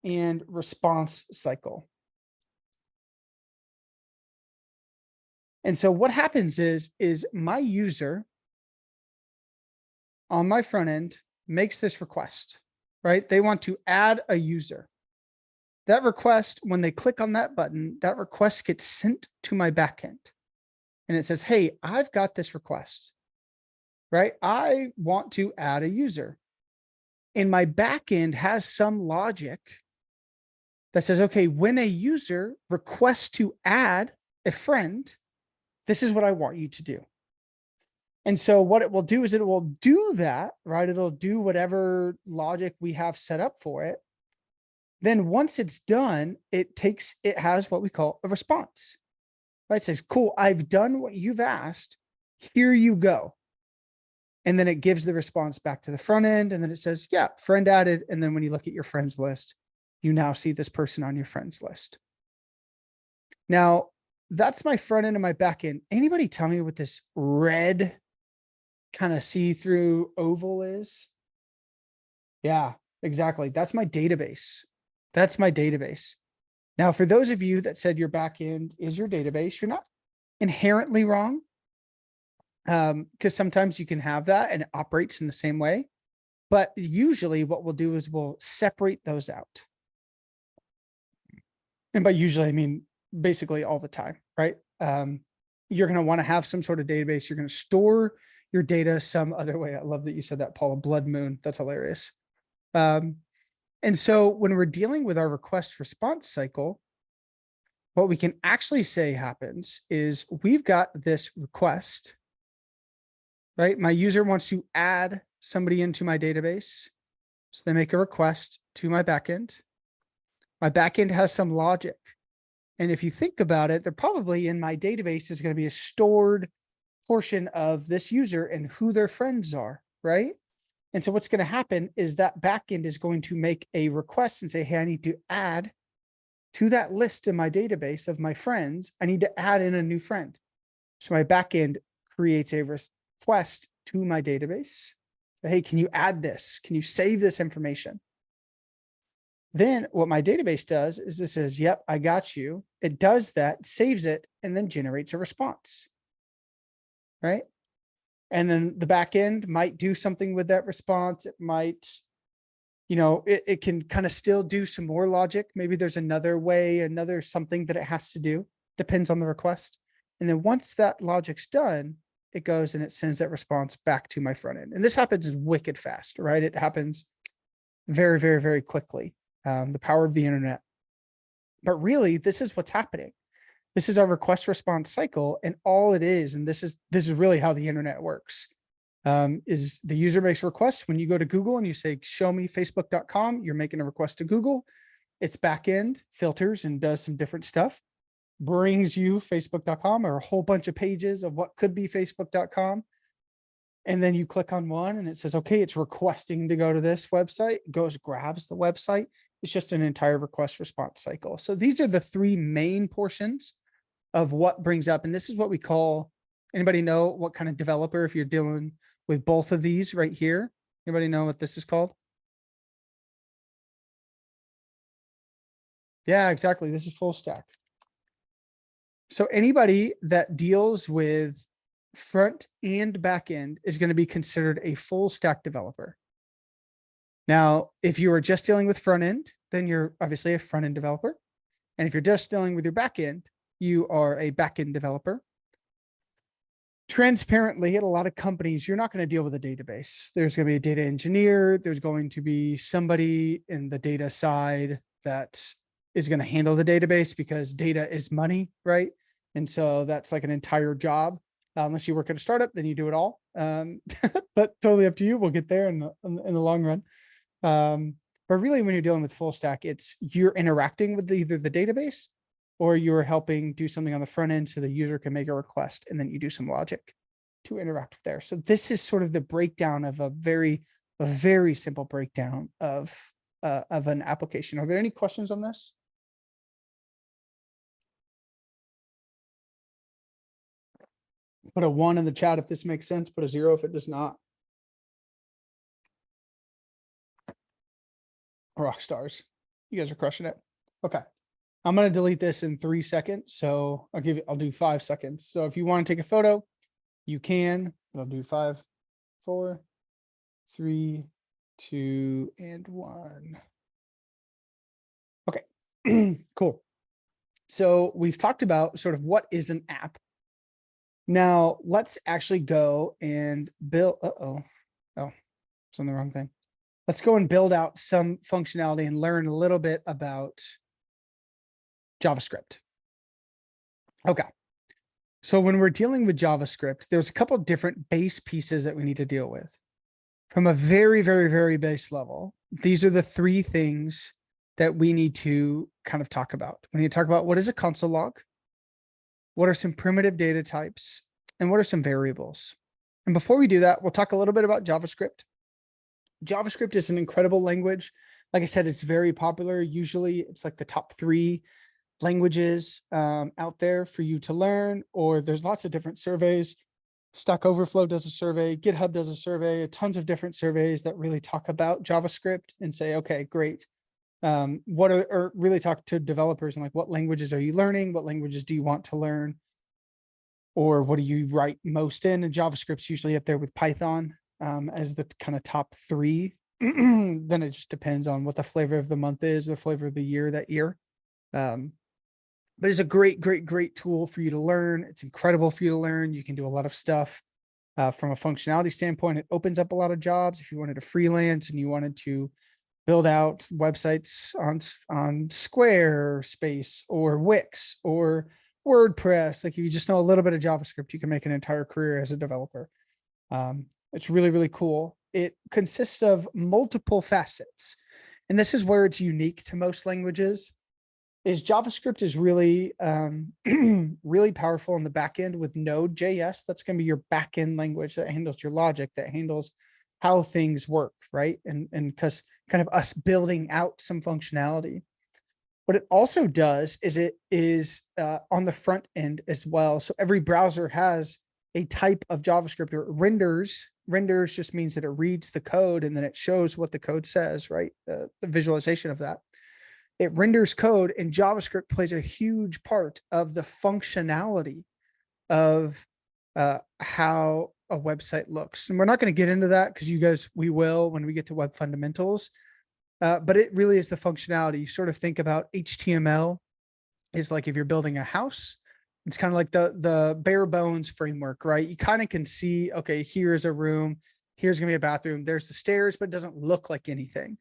and response cycle. And so what happens is my user on my front end makes this request, right? They want to add a user. That request, when they click on that button, that request gets sent to my backend. And it says, hey, I've got this request, right? I want to add a user. And my backend has some logic that says, okay, when a user requests to add a friend, this is what I want you to do. And so what it will do is it will do that, right? It'll do whatever logic we have set up for it. Then once it's done, it has what we call a response, right? It says, cool, I've done what you've asked. Here you go. And then it gives the response back to the front end. And then it says, yeah, friend added. And then when you look at your friends list, you now see this person on your friends list. Now, that's my front end and my back end. Anybody tell me what this red kind of see-through oval is? Yeah, exactly. That's my database. That's my database. Now, for those of you that said your back end is your database, you're not inherently wrong. Because sometimes you can have that and it operates in the same way. But usually what we'll do is we'll separate those out. And by usually, I mean, basically all the time, right? You're going to want to have some sort of database. You're going to store your data some other way. I love that you said that, Paula. Blood moon. That's hilarious. And so when we're dealing with our request response cycle, what we can actually say happens is we've got this request, right? My user wants to add somebody into my database. So they make a request to my backend. My backend has some logic. And if you think about it, they're probably in my database is going to be a stored portion of this user and who their friends are, right? And so what's going to happen is that backend is going to make a request and say, hey, I need to add to that list in my database of my friends. I need to add in a new friend. So my backend creates a request to my database. Hey, can you add this? Can you save this information? Then what my database does is this says, yep, I got you. It does that, saves it, and then generates a response, right? And then the back end might do something with that response. It might, it can kind of still do some more logic. Maybe there's another way, another something that it has to do. Depends on the request. And then once that logic's done, it goes and it sends that response back to my front end. And this happens wicked fast, right? It happens very, very, very quickly. The power of the internet. But really, this is what's happening. This is our request response cycle, and all it is, and this is really how the internet works, is the user makes a request. When you go to Google and you say, show me facebook.com, you're making a request to Google. Its backend filters and does some different stuff, brings you facebook.com or a whole bunch of pages of what could be facebook.com. And then you click on one and it says, okay, it's requesting to go to this website, goes, grabs the website. It's just an entire request response cycle. So these are the three main portions of what brings up. And this is what we call, anybody know what kind of developer, if you're dealing with both of these right here, anybody know what this is called? Yeah, exactly. This is full stack. So anybody that deals with front and back end is going to be considered a full stack developer. Now, if you are just dealing with front end, then you're obviously a front end developer. And if you're just dealing with your back end, you are a back end developer. Transparently, at a lot of companies, you're not going to deal with a database. There's going to be a data engineer. There's going to be somebody in the data side that is going to handle the database because data is money, right? And so that's like an entire job. Unless you work at a startup, then you do it all. But totally up to you. We'll get there in the long run. But really, when you're dealing with full stack, it's you're interacting with either the database or you're helping do something on the front end so the user can make a request and then you do some logic to interact there. So this is sort of the breakdown of a very simple breakdown of an application. Are there any questions on this? Put a 1 in the chat if this makes sense. Put a 0 if it does not. Rock stars. You guys are crushing it. Okay. I'm going to delete this in 3 seconds. So I'll do 5 seconds. So if you want to take a photo, you can. I'll do 5, 4, 3, 2, and 1. Okay. Cool. So we've talked about sort of what is an app. Now let's actually go and build. Oh, it's on the wrong thing. let's go and build out some functionality and learn a little bit about JavaScript. Okay. So when we're dealing with JavaScript, there's a couple different base pieces that we need to deal with. From a very, very, very base level, these are the three things that we need to kind of talk about. We need to talk about what is a console log, what are some primitive data types, and what are some variables. And before we do that, we'll talk a little bit about JavaScript. JavaScript is an incredible language. Like I said, it's very popular. Usually it's like the top 3 languages out there for you to learn, or there's lots of different surveys. Stack Overflow does a survey, GitHub does a survey, tons of different surveys that really talk about JavaScript and say, okay, great. Or really talk to developers and like, what languages are you learning? What languages do you want to learn? Or what do you write most in? And JavaScript's usually up there with Python as the kind of top 3. Then it just depends on what the flavor of the month is, the flavor of the year that year. But it's a great, great, great tool for you to learn. It's incredible for you to learn. You can do a lot of stuff from a functionality standpoint. It opens up a lot of jobs. If you wanted to freelance and you wanted to build out websites on Squarespace or Wix or WordPress, like if you just know a little bit of JavaScript, you can make an entire career as a developer. It's really, really cool. It consists of multiple facets. And this is where it's unique to most languages. Is JavaScript is really, really powerful in the backend with Node.js. That's going to be your backend language that handles your logic, that handles how things work, right? And because kind of us building out some functionality. What it also does is it is on the front end as well. So every browser has a type of JavaScript, or renders. Renders just means that it reads the code and then it shows what the code says, right? The visualization of that. It renders code, and JavaScript plays a huge part of the functionality of how a website looks. And we're not going to get into that because we will when we get to web fundamentals. But it really is the functionality. You sort of think about HTML is like if you're building a house, it's kind of like the bare bones framework, right? You kind of can see, okay, here's a room, here's going to be a bathroom, there's the stairs, but it doesn't look like anything.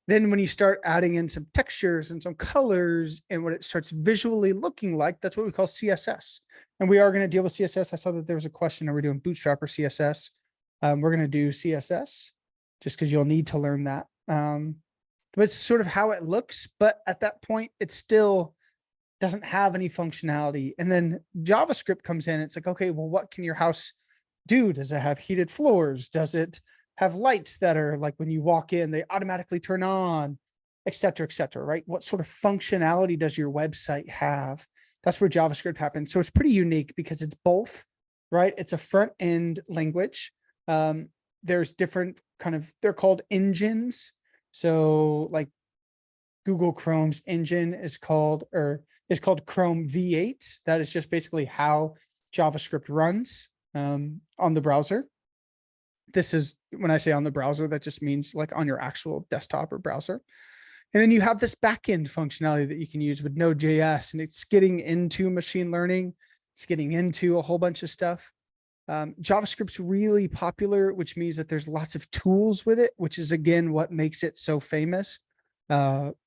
Then when you start adding in some textures and some colors and what it starts visually looking like, that's what we call CSS. And we are going to deal with CSS. I saw that there was a question, are we doing Bootstrap or CSS? We're going to do CSS just because you'll need to learn that. But it's sort of how it looks. But at that point, it still doesn't have any functionality. And then JavaScript comes in. It's like, okay, well, what can your house do? Does it have heated floors? Does it have lights that are like when you walk in, they automatically turn on, et cetera, right? What sort of functionality does your website have? That's where JavaScript happens. So it's pretty unique because it's both, right? It's a front end language. There's different they're called engines. So like Google Chrome's engine is called Chrome V8. That is just basically how JavaScript runs on the browser. This is when I say on the browser, that just means like on your actual desktop or browser. And then you have this backend functionality that you can use with Node.js, and it's getting into machine learning. It's getting into a whole bunch of stuff. JavaScript's really popular, which means that there's lots of tools with it, which is again what makes it so famous.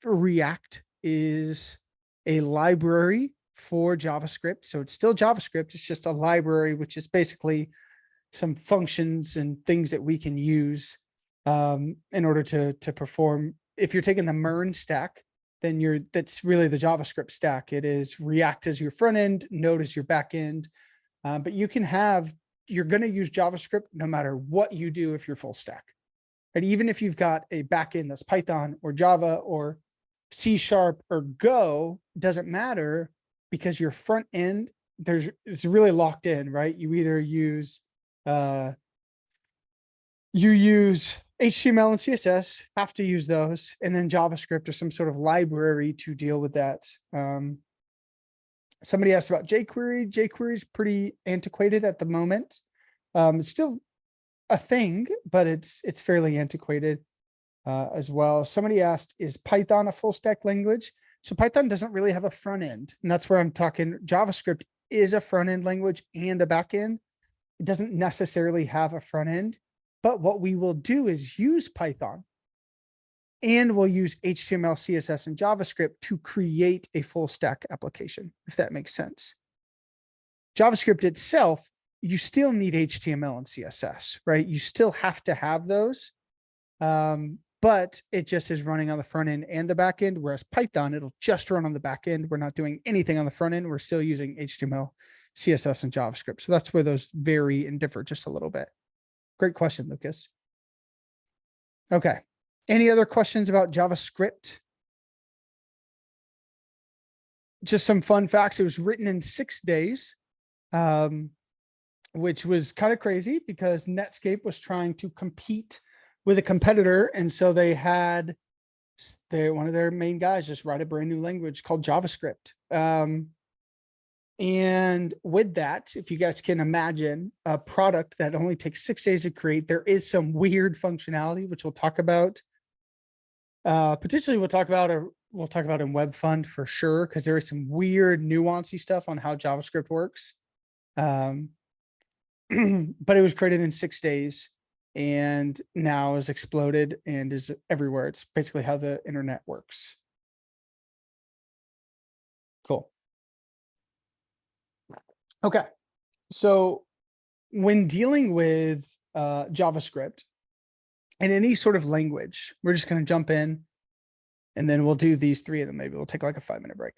React is a library for JavaScript. So it's still JavaScript. It's just a library, which is basically some functions and things that we can use in order to perform. If you're taking the MERN stack, then that's really the JavaScript stack. It is React as your front end, Node as your back end. But you're going to use JavaScript no matter what you do if you're full stack. And even if you've got a back end that's Python or Java or C# or Go, doesn't matter, because your front end, it's really locked in, right? You either use HTML and CSS, have to use those, and then JavaScript or some sort of library to deal with that. Somebody asked about jQuery. jQuery is pretty antiquated at the moment. It's still a thing, but it's fairly antiquated as well. Somebody asked, is Python a full stack language? So Python doesn't really have a front end, and that's where I'm talking. JavaScript is a front end language and a back end. It doesn't necessarily have a front end, but what we will do is use Python and we'll use HTML, CSS, and JavaScript to create a full stack application, if that makes sense. JavaScript itself, you still need HTML and CSS, right? You still have to have those. But it just is running on the front end and the back end, whereas Python, it'll just run on the back end. We're not doing anything on the front end. We're still using HTML, CSS, and JavaScript. So that's where those vary and differ just a little bit. Great question, Lucas. Okay. Any other questions about JavaScript? Just some fun facts. It was written in 6 days, which was kind of crazy because Netscape was trying to compete with a competitor. And so they had one of their main guys just write a brand new language called JavaScript. And with that, if you guys can imagine a product that only takes 6 days to create, there is some weird functionality, which we'll talk about. Potentially we'll talk about in WebFund for sure, because there is some weird nuancy stuff on how JavaScript works. But it was created in 6 days and now is exploded and is everywhere. It's basically how the internet works. Cool. Okay. So when dealing with JavaScript and any sort of language, we're just going to jump in and then we'll do these 3 of them. Maybe we'll take like a 5-minute break.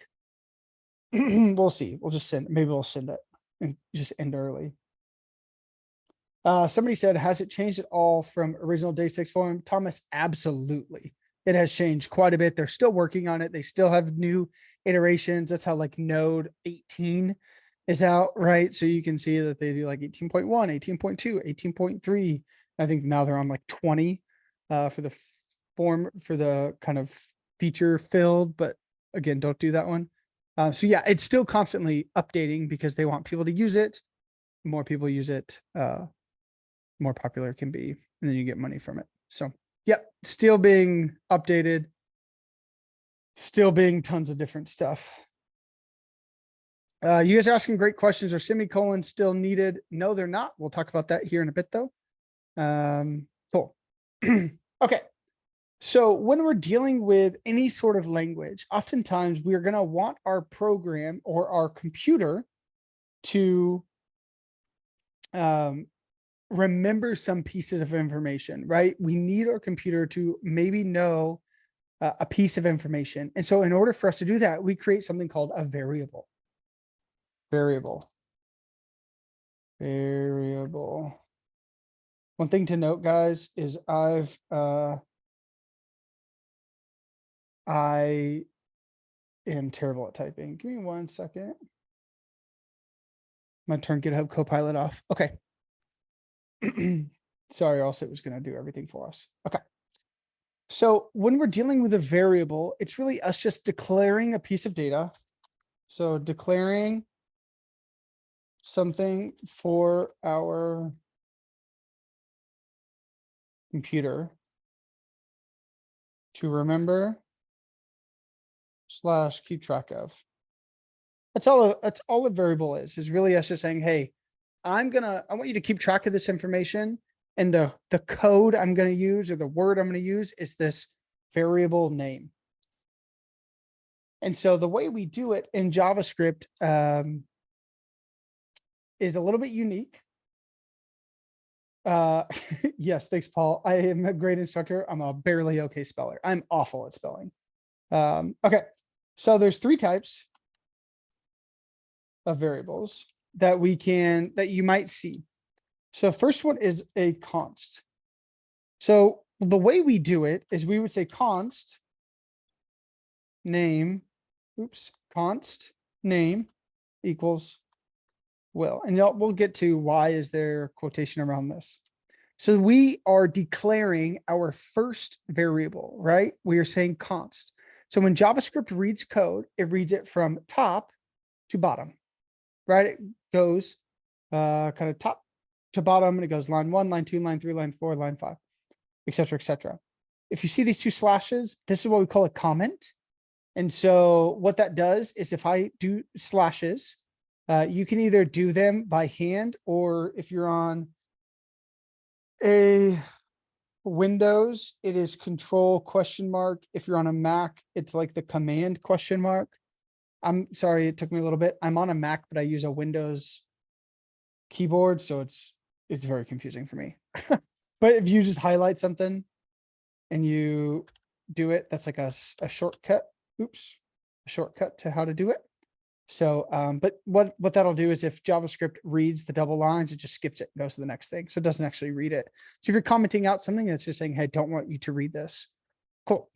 We'll see. We'll just maybe we'll send it and just end early. Somebody said, has it changed at all from original day 6 form? Thomas, absolutely. It has changed quite a bit. They're still working on it. They still have new iterations. That's how like node 18 is out, right? So you can see that they do like 18.1, 18.2, 18.3. I think now they're on like 20 for the kind of feature filled, but again, don't do that one. So yeah, it's still constantly updating because they want people to use it. More people use it, more popular it can be, and then you get money from it. So yep, still being updated, still being tons of different stuff. You guys are asking great questions. Are semicolons still needed? No, they're not. We'll talk about that here in a bit though. Cool. Okay. So when we're dealing with any sort of language, oftentimes we're going to want our program or our computer to remember some pieces of information, right? We need our computer to maybe know a piece of information. And so in order for us to do that, we create something called a variable. Variable. One thing to note, guys, is I am terrible at typing. Give me 1 second. I'm gonna turn GitHub Copilot off. Okay. Sorry, else it was gonna do everything for us. Okay. So when we're dealing with a variable, it's really us just declaring a piece of data. So declaring something for our computer to remember / keep track of. That's all a variable is really us just saying, hey, I want you to keep track of this information, and the code I'm going to use or the word I'm going to use is this variable name. And so the way we do it in JavaScript is a little bit unique. Yes, thanks, Paul. I am a great instructor. I'm a barely okay speller. I'm awful at spelling. Okay, so there's 3 types of variables that you might see. So first one is a const. So the way we do it is we would say const name, const name equals Will. And we'll get to why is there quotation around this. So we are declaring our first variable, right? We are saying const. So when JavaScript reads code, it reads it from top to bottom, right? It goes kind of top to bottom, and it goes line 1, line 2, line 3, line 4, line 5, et cetera, et cetera. If you see these 2 slashes, this is what we call a comment. And so what that does is if I do slashes, you can either do them by hand, or if you're on a Windows, it is control question mark. If you're on a Mac, it's like the command question mark. I'm sorry, it took me a little bit. I'm on a Mac, but I use a Windows keyboard, so it's very confusing for me. But if you just highlight something and you do it, that's like a shortcut. Oops, a shortcut to how to do it. So, but what that'll do is if JavaScript reads the double lines, it just skips it, and goes to the next thing. So it doesn't actually read it. So if you're commenting out something that's just saying, hey, don't want you to read this. Cool.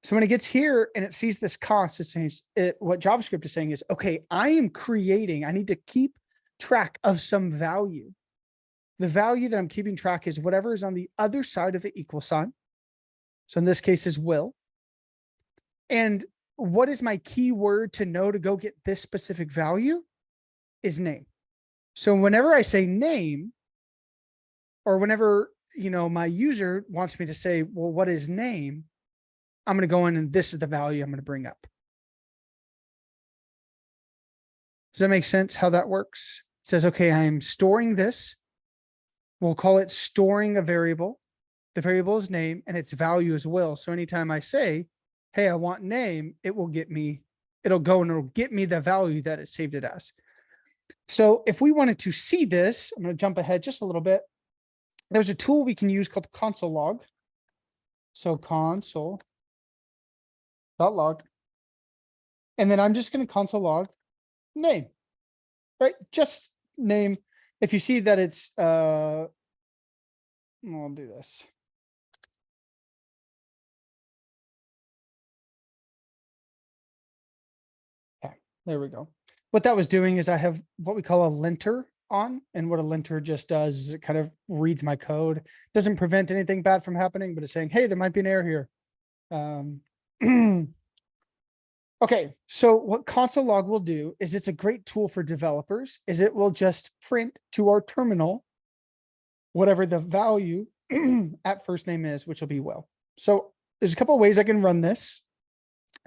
So when it gets here and it sees this const, it's saying what JavaScript is saying is, okay, I need to keep track of some value. The value that I'm keeping track is whatever is on the other side of the equal sign. So in this case is will. And what is my keyword to know to go get this specific value is name. So whenever I say name, or whenever, my user wants me to say, well, what is name? I'm going to go in and this is the value I'm going to bring up. Does that make sense how that works? It says, okay, I am storing this. We'll call it storing a variable. The variable is name and its value is will. So anytime I say, hey, I want name, it'll go and it'll get me the value that it saved it as. So if we wanted to see this, I'm going to jump ahead just a little bit. There's a tool we can use called console log. So console.log. And then I'm just going to console log name, right? Just name. If you see that it's, I'll do this. Okay, there we go. What that was doing is I have what we call a linter on, and what a linter just does is it kind of reads my code. Doesn't prevent anything bad from happening, but it's saying, hey, there might be an error here. Okay, so what console log will do is it's a great tool for developers, is it will just print to our terminal whatever the value at first name is, which will be will. So there's a couple of ways I can run this.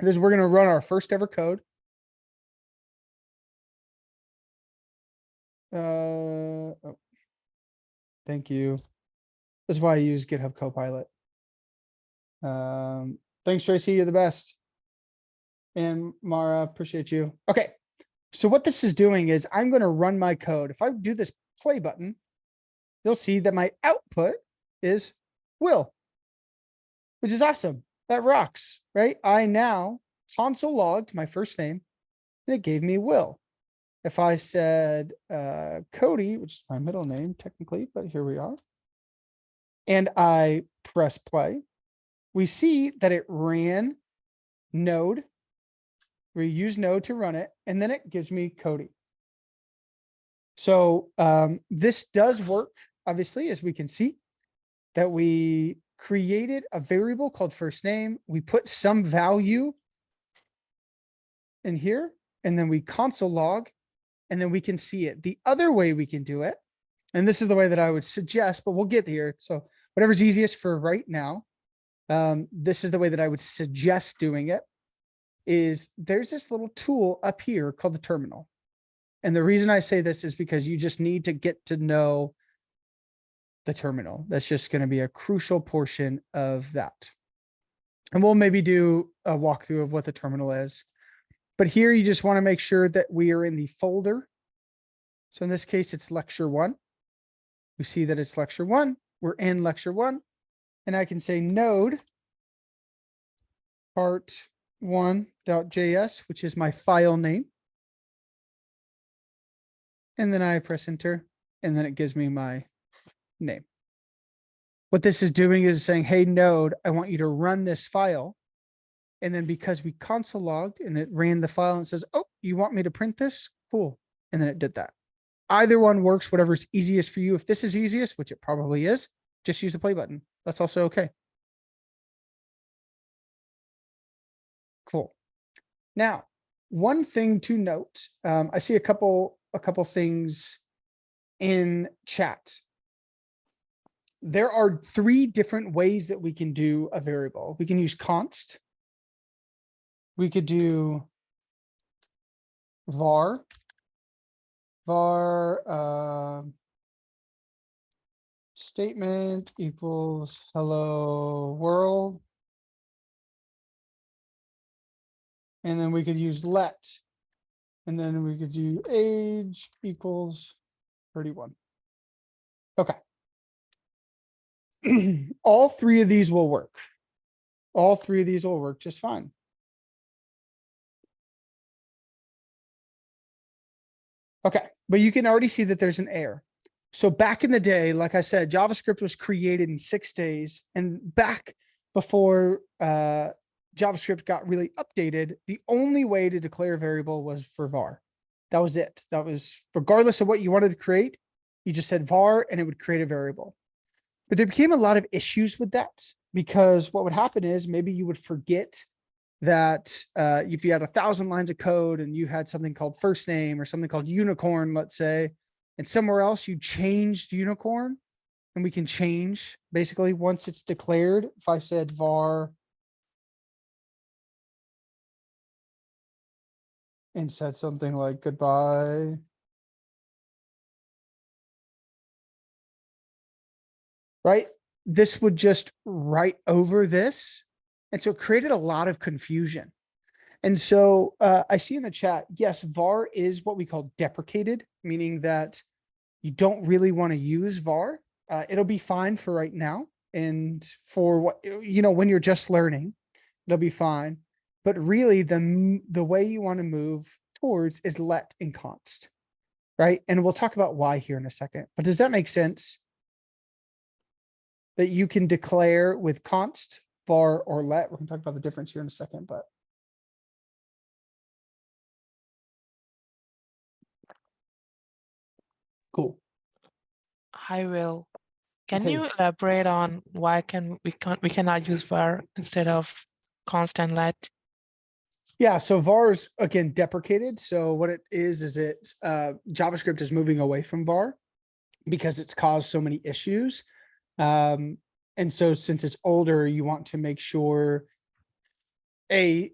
We're going to run our first ever code. Oh, thank you. That's why I use GitHub Copilot. Thanks, Tracy. You're the best. And Mara, appreciate you. Okay. So what this is doing is I'm going to run my code. If I do this play button, you'll see that my output is will, which is awesome. That rocks, right? I now console logged my first name and it gave me will. If I said Cody, which is my middle name technically, but here we are, and I press play, we see that it ran Node. We use Node to run it, and then it gives me Cody. So this does work, obviously, as we can see, that we created a variable called first name. We put some value in here, and then we console log, and then we can see it. The other way we can do it, and this is the way that I would suggest, but we'll get here. So whatever's easiest for right now, this is the way that I would suggest doing it, is there's this little tool up here called the terminal. And the reason I say this is because you just need to get to know the terminal. That's just going to be a crucial portion of that. And we'll maybe do a walkthrough of what the terminal is. But here you just want to make sure that we are in the folder. So in this case, it's lecture 1. We see that it's lecture 1. We're in lecture 1. And I can say node part 1.js, which is my file name. And then I press enter, and then it gives me my name. What this is doing is saying, hey, Node, I want you to run this file. And then because we console logged and it ran the file and says, oh, you want me to print this? Cool. And then it did that. Either one works, whatever's easiest for you. If this is easiest, which it probably is, just use the play button. That's also okay. Cool. Now, one thing to note, I see a couple things in chat. There are 3 different ways that we can do a variable. We can use const. We could do var, statement equals hello world. And then we could use let. And then we could do age equals 31. Okay. All three of these will work. All three of these will work just fine. Okay, but you can already see that there's an error. So back in the day, like I said, JavaScript was created in 6 days. And back before JavaScript got really updated, the only way to declare a variable was for var. That was it. That was regardless of what you wanted to create, you just said var and it would create a variable. But there became a lot of issues with that because what would happen is maybe you would forget that if you had 1,000 lines of code and you had something called first name or something called unicorn, let's say, and somewhere else you changed unicorn, and we can change basically once it's declared. If I said var and said something like goodbye. Right? This would just write over this. And so it created a lot of confusion. And so I see in the chat, yes, var is what we call deprecated, meaning that you don't really want to use var. It'll be fine for right now. And for what, when you're just learning, it'll be fine. But really the way you want to move towards is let and const, right? And we'll talk about why here in a second, but does that make sense? That you can declare with const, var, or let. We're gonna talk about the difference here in a second, but. Cool. I will. Can Okay. you elaborate on why we cannot use var instead of const and let? Yeah, so var is again deprecated. So what it is JavaScript is moving away from var because it's caused so many issues. And so since it's older, you want to make sure it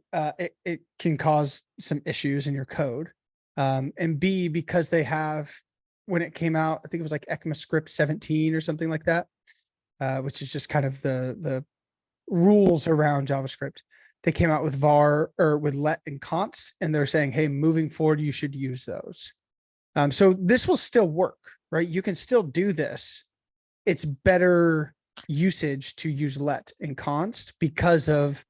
can cause some issues in your code. And B, because they have, when it came out, I think it was like ECMAScript 17 or something like that, which is just kind of the rules around JavaScript. They came out with var or with let and const, and they're saying, hey, moving forward, you should use those. So this will still work, right? You can still do this. It's better usage to use let and const because of,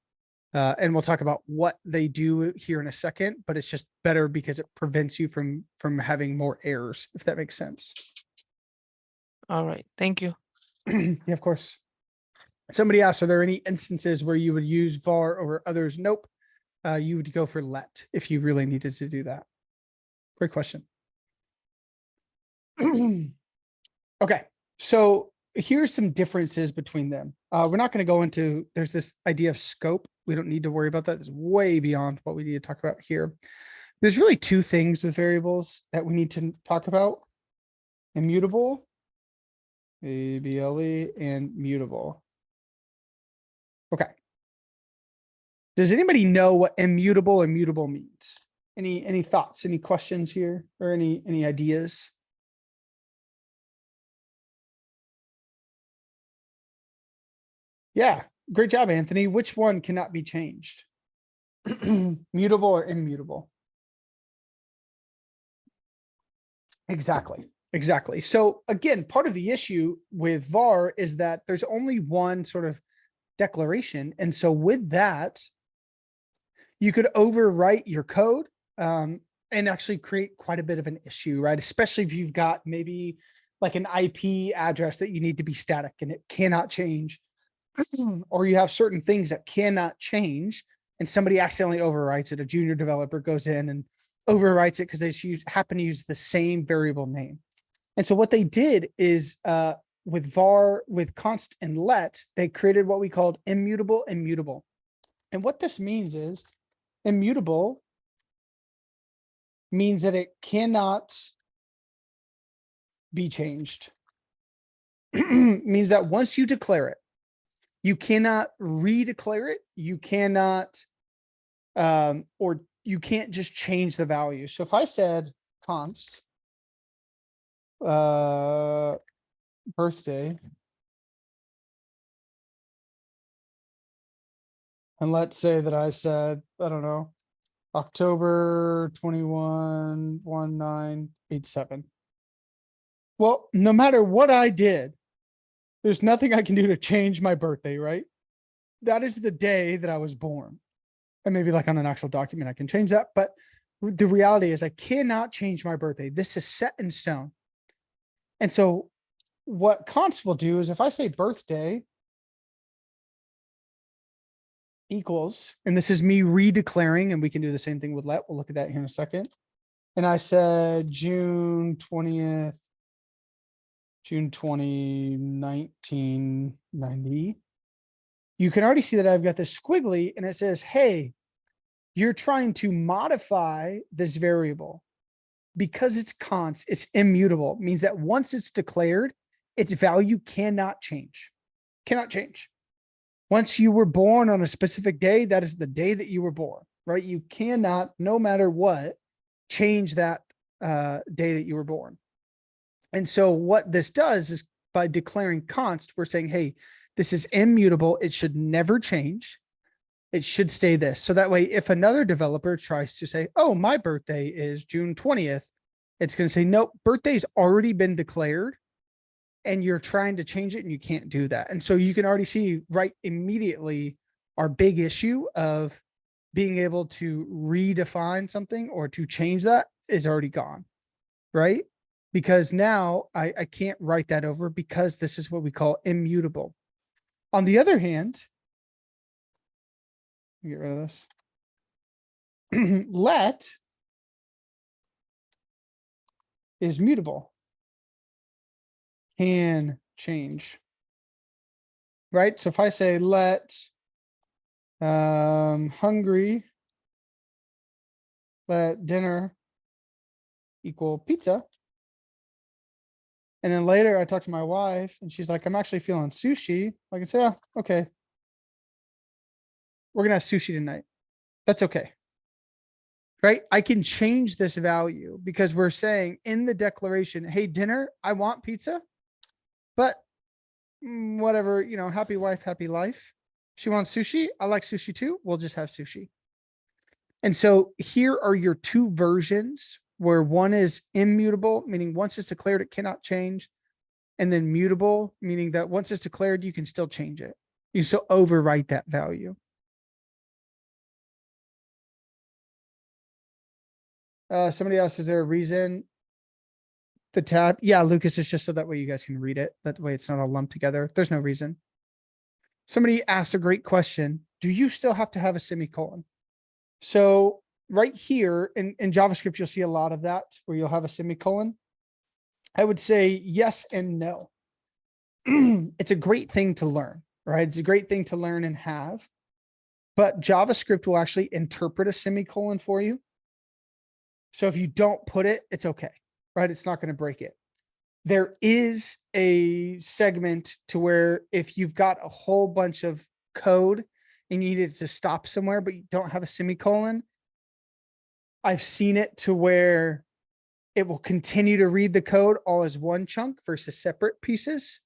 and we'll talk about what they do here in a second, but it's just better because it prevents you from having more errors, if that makes sense. All right, thank you. Yeah, of course. Somebody asked, are there any instances where you would use var over others? Nope. You would go for let if you really needed to do that. Great question. Okay, so here's some differences between them. We're not going to go into, there's this idea of scope. We don't need to worry about that. It's way beyond what we need to talk about here. There's really two things with variables that we need to talk about. Immutable, ABLE, and mutable. Okay. Does anybody know what immutable and mutable means? Any thoughts, any questions here, or any ideas? Yeah, great job, Anthony. Which one cannot be changed? Mutable or immutable? Exactly. So again, part of the issue with var is that there's only one sort of declaration. And so with that, you could overwrite your code and actually create quite a bit of an issue, right? Especially if you've got maybe like an IP address that you need to be static and it cannot change. Or you have certain things that cannot change and somebody accidentally overwrites it. A junior developer goes in and overwrites it because they happen to use the same variable name. And so what they did is with var, with const and let, they created what we called immutable and mutable. And what this means is immutable means that it cannot be changed. Means that once you declare it, you cannot redeclare it. You cannot, or you can't just change the value. So if I said const, birthday. And let's say that I said, I don't know, October 21, 1987. Well, no matter what I did, there's nothing I can do to change my birthday, right? That is the day that I was born. And maybe like on an actual document, I can change that. But the reality is I cannot change my birthday. This is set in stone. And so what const will do is if I say birthday equals, and this is me redeclaring, and we can do the same thing with let, we'll look at that here in a second. And I said June 20th, June 20, 1990. You can already see that I've got this squiggly and it says, hey, you're trying to modify this variable because it's const, it's immutable. It means that once it's declared, its value cannot change, cannot change. Once you were born on a specific day, that is the day that you were born, right? You cannot, no matter what, change that day that you were born. And so what this does is by declaring const, we're saying, hey, this is immutable. It should never change. It should stay this. So that way, if another developer tries to say, oh, my birthday is June 20th, it's going to say, nope, birthday's already been declared and you're trying to change it and you can't do that. And so you can already see right immediately our big issue of being able to redefine something or to change that is already gone, right? Because now I can't write that over because this is what we call immutable. On the other hand, get rid of this. Let is mutable. Can change. Right? So if I say let hungry, let dinner equal pizza. And then later I talk to my wife and she's like, I'm actually feeling sushi. I can say, oh, okay. We're gonna have sushi tonight. That's okay. Right? I can change this value because we're saying in the declaration, hey, dinner, I want pizza, but whatever, you know, happy wife, happy life. She wants sushi. I like sushi too. We'll just have sushi. And so here are your two versions where one is immutable, meaning once it's declared, it cannot change. And then mutable, meaning that once it's declared, you can still change it. You still overwrite that value. Somebody else, is there a reason? The tab, yeah, Lucas, is just so that way you guys can read it. That way it's not all lumped together. There's no reason. Somebody asked a great question. Do you still have to have a semicolon? So right here in JavaScript, you'll see a lot of that where you'll have a semicolon. I would say yes and no. It's a great thing to learn, right? It's a great thing to learn and have, but JavaScript will actually interpret a semicolon for you. So if you don't put it, it's okay, right? It's not going to break it. There is a segment to where if you've got a whole bunch of code and you need it to stop somewhere, but you don't have a semicolon, I've seen it to where it will continue to read the code all as one chunk versus separate pieces.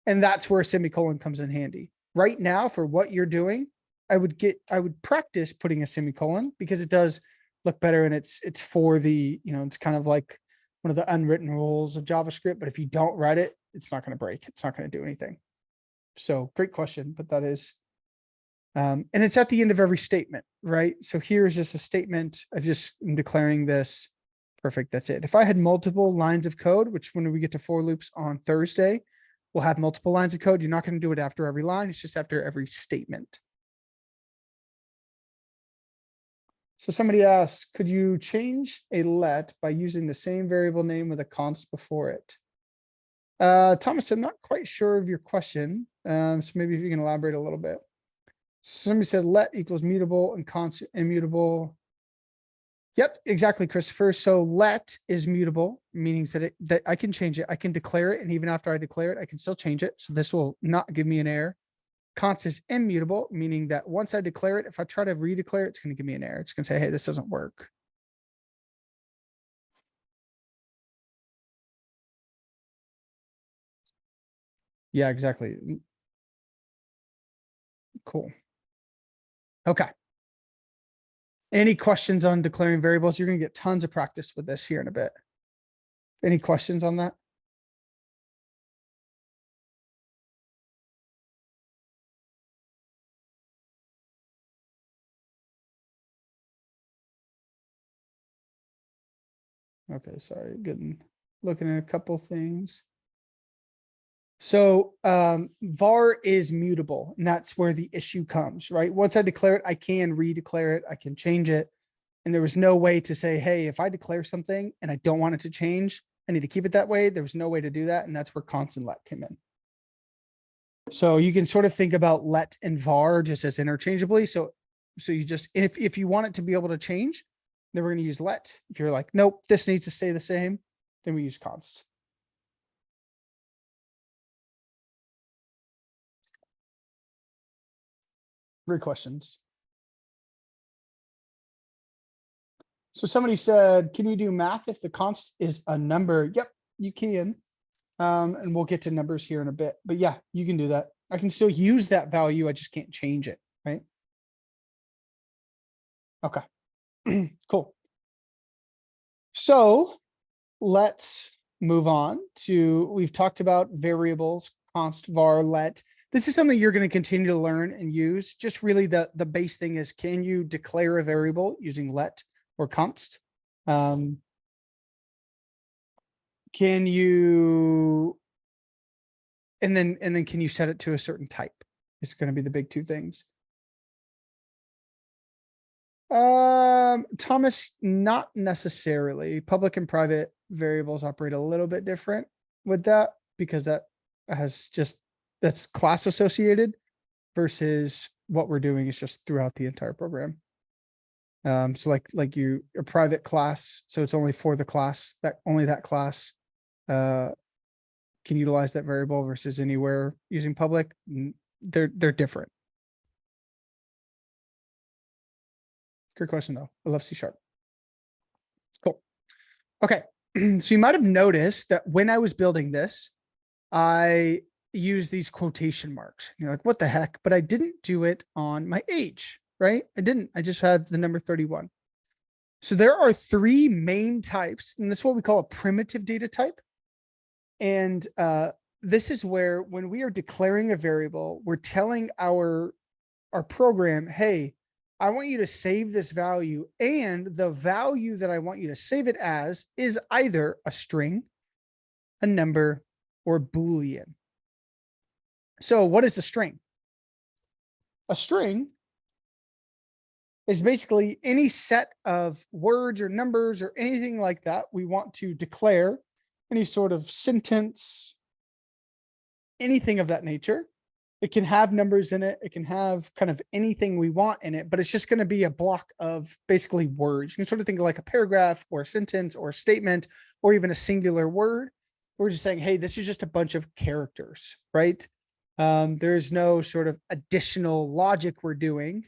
And that's where a semicolon comes in handy. Right now, for what you're doing, I would practice putting a semicolon because it does look better and it's for the, you know, it's kind of like one of the unwritten rules of JavaScript, but if you don't write it, it's not going to break. It's not going to do anything. So great question, but that is, and it's at the end of every statement, right? So here's just a statement. I just am declaring this. Perfect. That's it. If I had multiple lines of code, which when we get to for loops on Thursday, we'll have multiple lines of code. You're not going to do it after every line. It's just after every statement. So somebody asked, could you change a let by using the same variable name with a const before it? Thomas, I'm not quite sure of your question. So maybe if you can elaborate a little bit. Somebody said let equals mutable and const immutable. Yep, exactly, Christopher. So let is mutable, meaning that I can change it. I can declare it. And even after I declare it, I can still change it. So this will not give me an error. Const is immutable, meaning that once I declare it, if I try to redeclare it, it's going to give me an error. It's going to say, hey, this doesn't work. Yeah, exactly. Cool. Okay. Any questions on declaring variables? You're gonna get tons of practice with this here in a bit. Any questions on that? Okay, sorry, looking at a couple things. So var is mutable, and that's where the issue comes, right? Once I declare it, I can redeclare it, I can change it. And there was no way to say, hey, if I declare something and I don't want it to change, I need to keep it that way. There was no way to do that. And that's where const and let came in. So you can sort of think about let and var just as interchangeably. So you just, if you want it to be able to change, then we're going to use let. If you're like, nope, this needs to stay the same, then we use const. Great questions. So somebody said, can you do math if the const is a number? Yep, you can. And we'll get to numbers here in a bit, but yeah, you can do that. I can still use that value. I just can't change it, right? Okay, cool. So let's move on to, we've talked about variables, const, var, let. This is something you're going to continue to learn and use. Just really the base thing is, can you declare a variable using let or const? Can you, and then can you set it to a certain type? It's going to be the big two things. Thomas, not necessarily. Public and private variables operate a little bit different with that, because that has just, that's class associated versus what we're doing is just throughout the entire program. So like you, a private class, so it's only for the class, that only that class can utilize that variable versus anywhere using public. They're different. Good question though. I love C#. Cool. Okay. So you might have noticed that when I was building this, I used these quotation marks. You're like, what the heck? But I didn't do it on my age, right? I didn't. I just had the number 31. So there are three main types, and this is what we call a primitive data type. And this is where, when we are declaring a variable, we're telling our program, hey, I want you to save this value, and the value that I want you to save it as is either a string, a number, or Boolean. So what is a string? A string is basically any set of words or numbers or anything like that we want to declare, any sort of sentence, anything of that nature. It can have numbers in it. It can have kind of anything we want in it, but it's just going to be a block of basically words. You can sort of think of like a paragraph or a sentence or a statement or even a singular word. We're just saying, hey, this is just a bunch of characters, right? There's no sort of additional logic we're doing.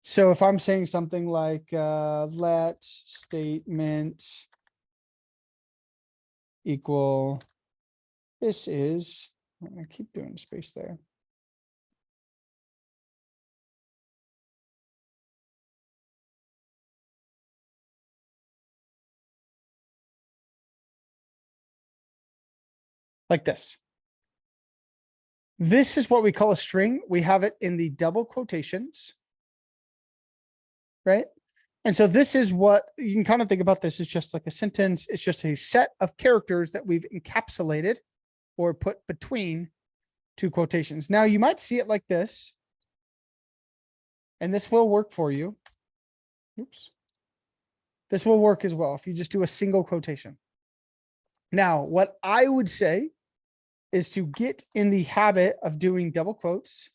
So if I'm saying something like let statement equal, this is, I'm going to keep doing space there. Like this. This is what we call a string. We have it in the double quotations, right? And so this is what you can kind of think about. This is just like a sentence. It's just a set of characters that we've encapsulated or put between two quotations. Now you might see it like this, and this will work for you. Oops. This will work as well if you just do a single quotation. Now, what I would say is to get in the habit of doing double quotes,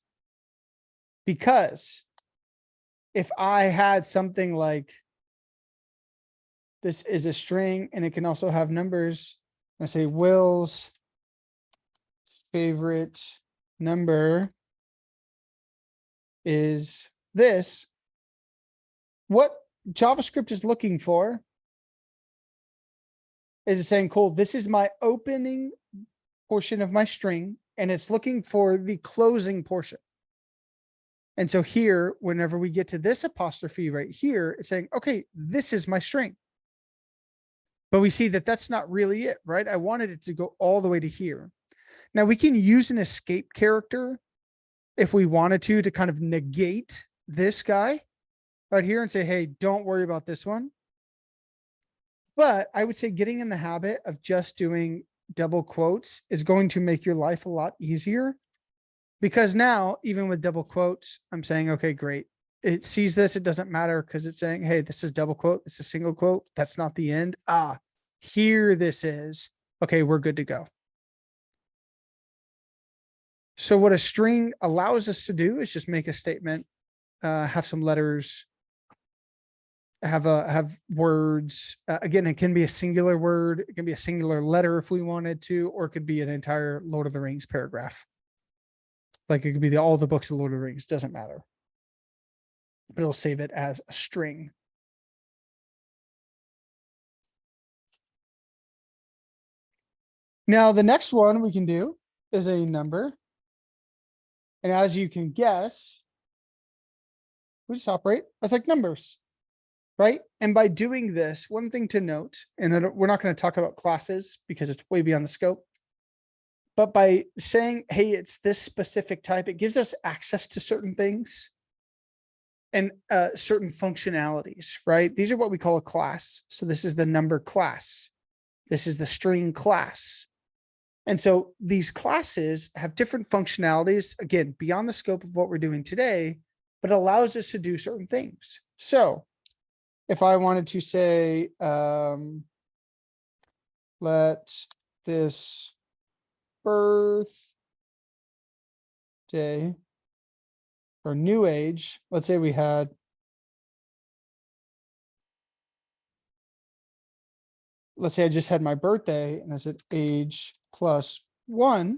because if I had something like this is a string and it can also have numbers, I say Will's favorite number is this. What JavaScript is looking for is saying, cool, this is my opening portion of my string, and it's looking for the closing portion. And so here, whenever we get to this apostrophe right here, it's saying, okay, this is my string. But we see that that's not really it, right? I wanted it to go all the way to here. Now we can use an escape character if we wanted to kind of negate this guy right here and say, hey, don't worry about this one. But I would say getting in the habit of just doing double quotes is going to make your life a lot easier. Because now, even with double quotes, I'm saying, okay, great. It sees this, it doesn't matter because it's saying, hey, this is double quote, this is single quote. That's not the end. Here this is. Okay, we're good to go. So what a string allows us to do is just make a statement, have some letters, have words. Again, it can be a singular word. It can be a singular letter if we wanted to, or it could be an entire Lord of the Rings paragraph. Like it could be all the books of Lord of the Rings, doesn't matter. But it'll save it as a string. Now, the next one we can do is a number. And as you can guess, we just operate as like numbers, right? And by doing this, one thing to note, and we're not going to talk about classes because it's way beyond the scope. But by saying, hey, it's this specific type, it gives us access to certain things and certain functionalities, right? These are what we call a class. So this is the number class. This is the string class. And so these classes have different functionalities, again, beyond the scope of what we're doing today, but allows us to do certain things. So if I wanted to say, let this birthday or new age, let's say we had let's say I just had my birthday and I said age +1,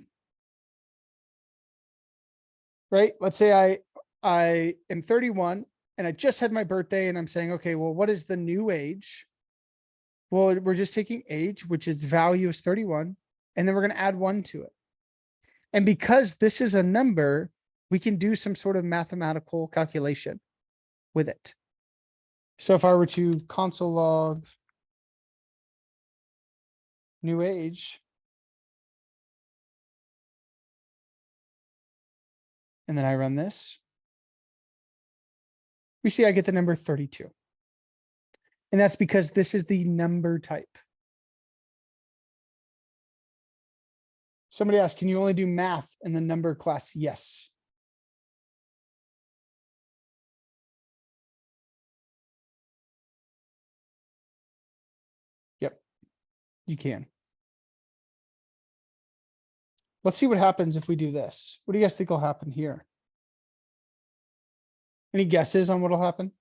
right? Let's say I am 31 and I just had my birthday and I'm saying, okay, well, what is the new age? Well, we're just taking age, which its value is 31, and then we're going to add 1 to it. And because this is a number, we can do some sort of mathematical calculation with it. So if I were to console log new age, and then I run this, we see I get the number 32. And that's because this is the number type. Somebody asked, can you only do math in the number class? Yes. Yep, you can. Let's see what happens if we do this. What do you guys think will happen here? Any guesses on what will happen?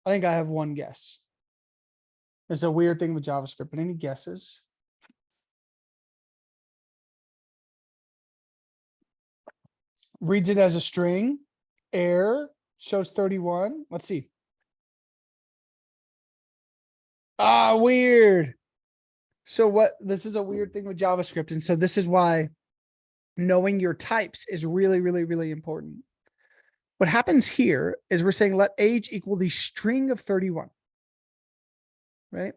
I think I have one guess. It's a weird thing with JavaScript, but any guesses? Reads it as a string, error, shows 31. Let's see. Weird. So this is a weird thing with JavaScript. And so this is why knowing your types is really, really, really important. What happens here is we're saying let age equal the string of 31. Right?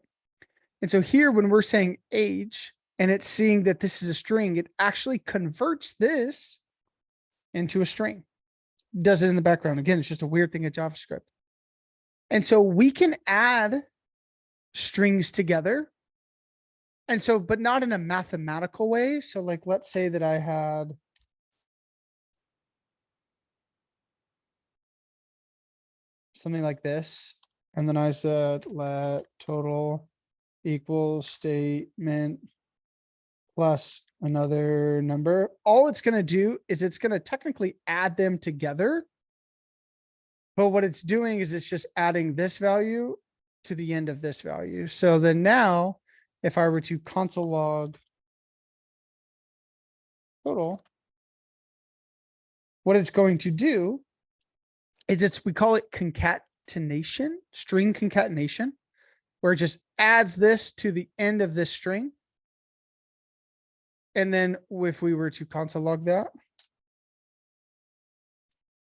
And so here, when we're saying age and it's seeing that this is a string, it actually converts this into a string. Does it in the background. Again, it's just a weird thing at JavaScript. And so we can add strings together. And so, but not in a mathematical way. So like, let's say that I had something like this. And then I said, let total equals statement plus another number. All it's going to do is it's going to technically add them together. But what it's doing is it's just adding this value to the end of this value. So then now, if I were to console log total, what it's going to do is we call it concatenation, string concatenation, where it just adds this to the end of this string. And then if we were to console log that,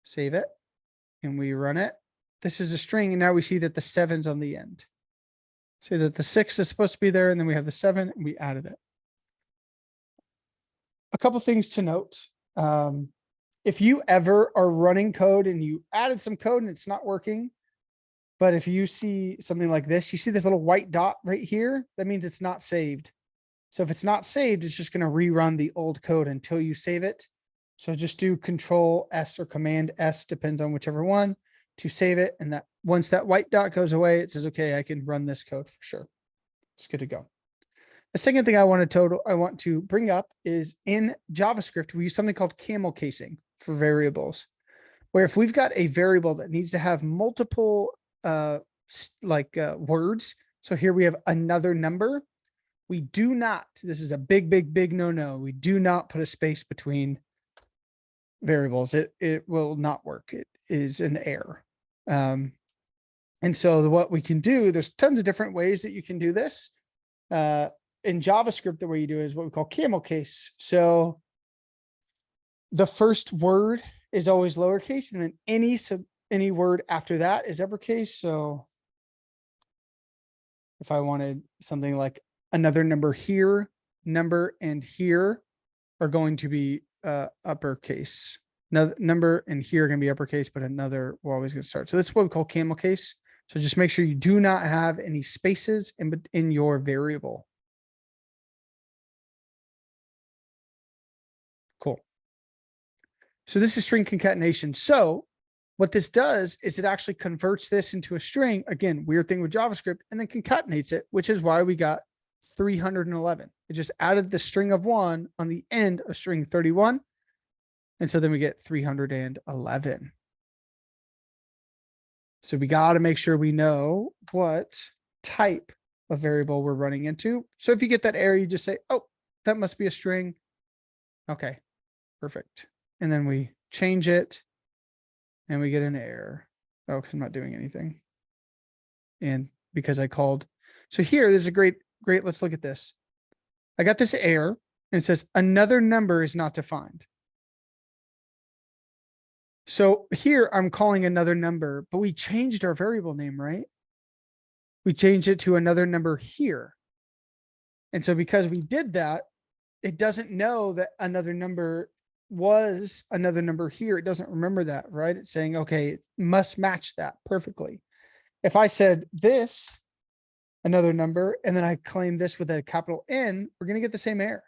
save it, and we run it, this is a string, and now we see that the 7's on the end. See that the 6 is supposed to be there, and then we have the 7, and we added it. A couple things to note. If you ever are running code and you added some code and it's not working, but if you see something like this, you see this little white dot right here, that means it's not saved. So if it's not saved, it's just going to rerun the old code until you save it. So just do Control S or Command S, depends on whichever one, to save it. And that once that white dot goes away, it says, okay, I can run this code for sure. It's good to go. The second thing I want to bring up is in JavaScript, we use something called camel casing for variables, where if we've got a variable that needs to have multiple words. So here we have another number. We do not, this is a big no. We do not put a space between variables. It will not work. It is an error. And so what we can do, there's tons of different ways that you can do this. In JavaScript, the way you do it is what we call camel case. So the first word is always lowercase, and then any word after that is uppercase. So if I wanted something like another number here, number and here are going to be uppercase. Another number and here are going to be uppercase, but another we're always going to start. So this is what we call camel case. So just make sure you do not have any spaces in your variable. Cool. So this is string concatenation. So what this does is it actually converts this into a string. Again, weird thing with JavaScript, and then concatenates it, which is why we got 311. It just added the string of 1 on the end of string 31. And so then we get 311. So we got to make sure we know what type of variable we're running into. So if you get that error, you just say, oh, that must be a string. Okay, perfect. And then we change it and we get an error. Oh, because I'm not doing anything. And because I called. So here, there's a great, let's look at this. I got this error and it says another number is not defined. So here I'm calling another number, but we changed our variable name, right? We changed it to another number here. And so because we did that, it doesn't know that another number was another number here. It doesn't remember that, right? It's saying, okay, it must match that perfectly. If I said this, another number, and then I claim this with a capital N, we're going to get the same error.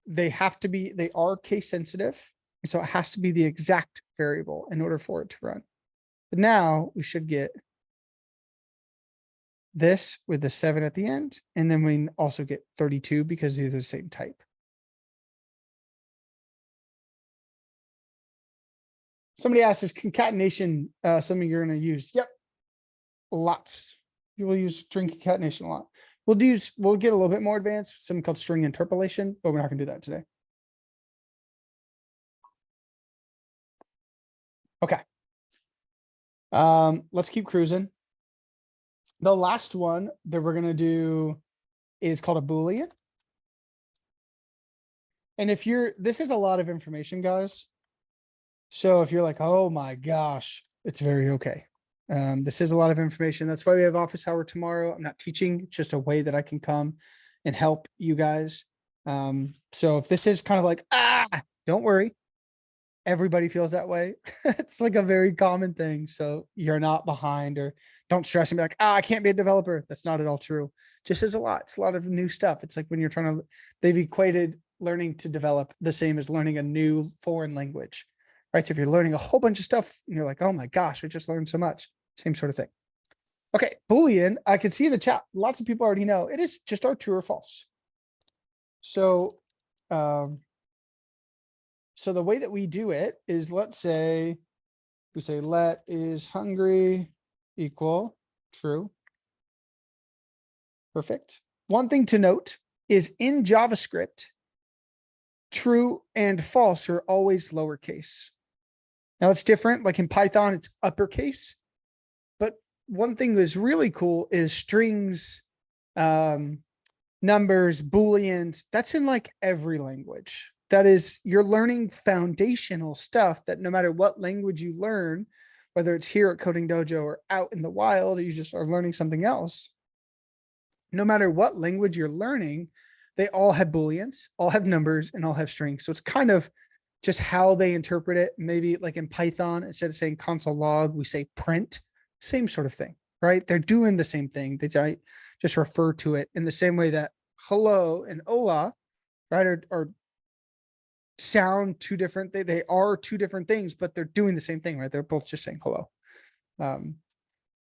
They are case sensitive. And so it has to be the exact variable in order for it to run. But now we should get this with the 7 at the end. And then we also get 32 because these are the same type. Somebody asks, is concatenation something you're going to use? Yep. Lots. You will use string concatenation a lot. We'll get a little bit more advanced, something called string interpolation, but we're not going to do that today. Okay. Let's keep cruising. The last one that we're going to do is called a Boolean. And this is a lot of information, guys. So if you're like, oh my gosh, it's very okay. This is a lot of information. That's why we have office hour tomorrow. I'm not teaching, it's just a way that I can come and help you guys. So if this is kind of like, don't worry. Everybody feels that way. It's like a very common thing. So you're not behind, or don't stress and be like, I can't be a developer. That's not at all true. Just is a lot. It's a lot of new stuff. It's like when you're they've equated learning to develop the same as learning a new foreign language, right? So if you're learning a whole bunch of stuff and you're like, oh my gosh, I just learned so much. Same sort of thing. Okay. Boolean, I can see in the chat, lots of people already know it is just our true or false. So, so the way that we do it is, let's say, we say let is hungry equal true. Perfect. One thing to note is in JavaScript, true and false are always lowercase. Now it's different, like in Python, it's uppercase. But one thing that's really cool is strings numbers, booleans, that's in like every language. That is, you're learning foundational stuff that no matter what language you learn, whether it's here at Coding Dojo or out in the wild, or you just are learning something else, no matter what language you're learning, they all have booleans, all have numbers, and all have strings. So it's kind of just how they interpret it. Maybe like in Python, instead of saying console log, we say print, same sort of thing, right? They're doing the same thing. They just refer to it in the same way that hello and hola, right, are sound two different. They are two different things, but they're doing the same thing, right? They're both just saying hello.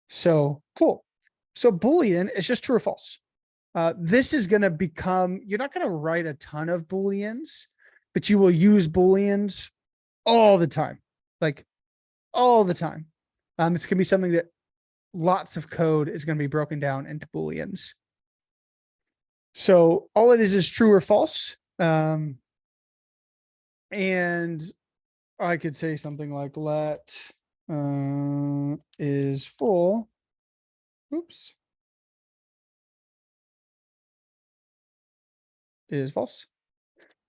So cool. So Boolean is just true or false. This is going to become, you're not going to write a ton of Booleans, but you will use Booleans all the time, like all the time. It's going to be something that lots of code is going to be broken down into Booleans. So all it is true or false. And I could say something like let is full. Oops. Is false.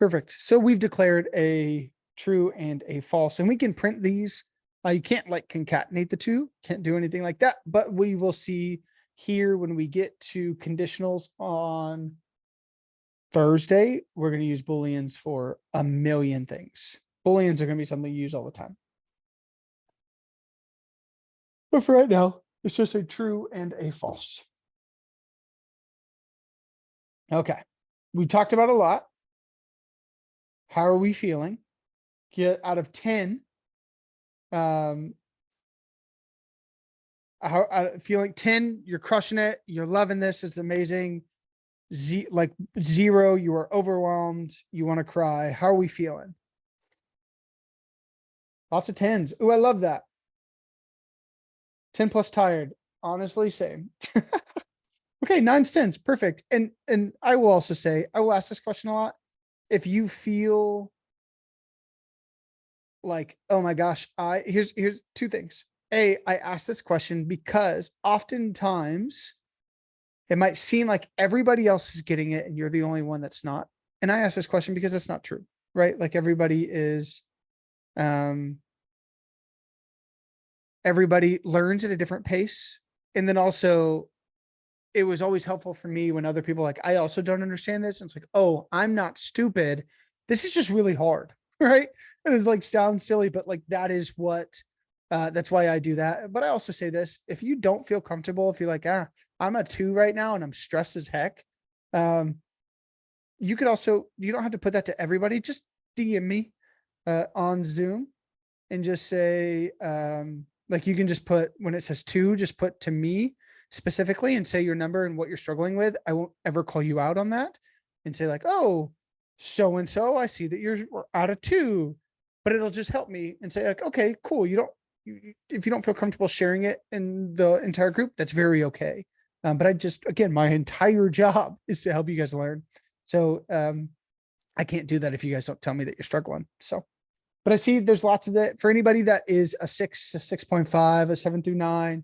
Perfect. So we've declared a true and a false, and we can print these. You can't like concatenate the two, can't do anything like that, but we will see here when we get to conditionals on Thursday, we're going to use Booleans for a million things. Booleans are going to be something you use all the time. But for right now, it's just a true and a false. Okay. We talked about a lot. How are we feeling? Get out of 10. Feeling 10, you're crushing it. You're loving this. It's amazing. Like 0, you are overwhelmed. You want to cry. How are we feeling? Lots of 10s. Oh, I love that. 10 plus tired. Honestly, same. Okay, 9s, 10s. Perfect. And I will also say, I will ask this question a lot. If you feel like, oh my gosh, here's two things. I ask this question because oftentimes it might seem like everybody else is getting it and you're the only one that's not. And I ask this question because it's not true, right? Like everybody learns at a different pace. And then also it was always helpful for me when other people like, I also don't understand this. And it's like, oh, I'm not stupid. This is just really hard, right? And it's like, sounds silly, but like, that is what, that's why I do that. But I also say this, if you don't feel comfortable, if you're like, I'm a 2 right now and I'm stressed as heck. You could also, you don't have to put that to everybody. Just DM me, on Zoom and just say, like you can just put, when it says 2, just put to me specifically and say your number and what you're struggling with. I won't ever call you out on that and say like, oh, so-and-so, I see that you're out of 2, but it'll just help me and say like, okay, cool. If you don't feel comfortable sharing it in the entire group, that's very okay. But I just, again, my entire job is to help you guys learn. So, I can't do that if you guys don't tell me that you're struggling. So, but I see there's lots of that for anybody that is a 6, a 6.5, a 7 through 9.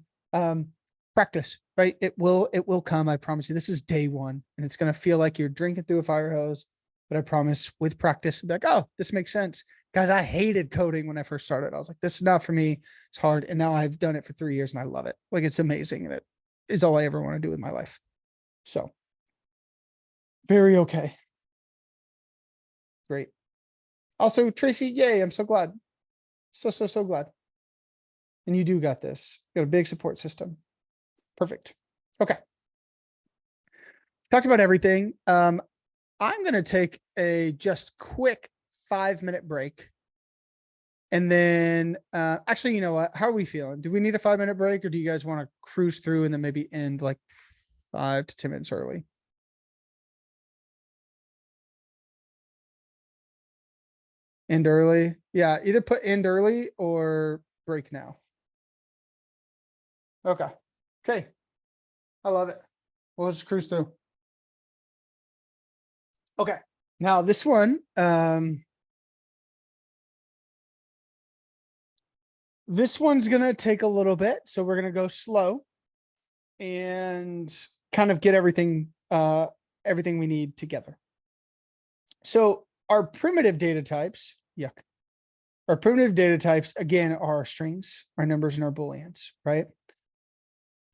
Practice, right? It will come. I promise you. This is day 1 and it's going to feel like you're drinking through a fire hose, but I promise with practice, be like, oh, this makes sense. Guys, I hated coding when I first started. I was like, this is not for me. It's hard. And now I've done it for 3 years and I love it. Like it's amazing. And it is all I ever want to do with my life. So very okay. Great. Also, Tracy, yay. I'm so glad. So glad. And you do got this. You got a big support system. Perfect. Okay. Talked about everything. I'm going to take a just quick 5-minute break. And then, actually, you know what? How are we feeling? Do we need a 5-minute break or do you guys want to cruise through and then maybe end like 5 to 10 minutes early? End early. Yeah. Either put end early or break now. Okay. Okay. I love it. We'll just cruise through. Okay. Now this one, this one's going to take a little bit. So we're going to go slow and kind of get everything, everything we need together. So our primitive data types, yuck. Our primitive data types, again, are our strings, our numbers, and our booleans, right?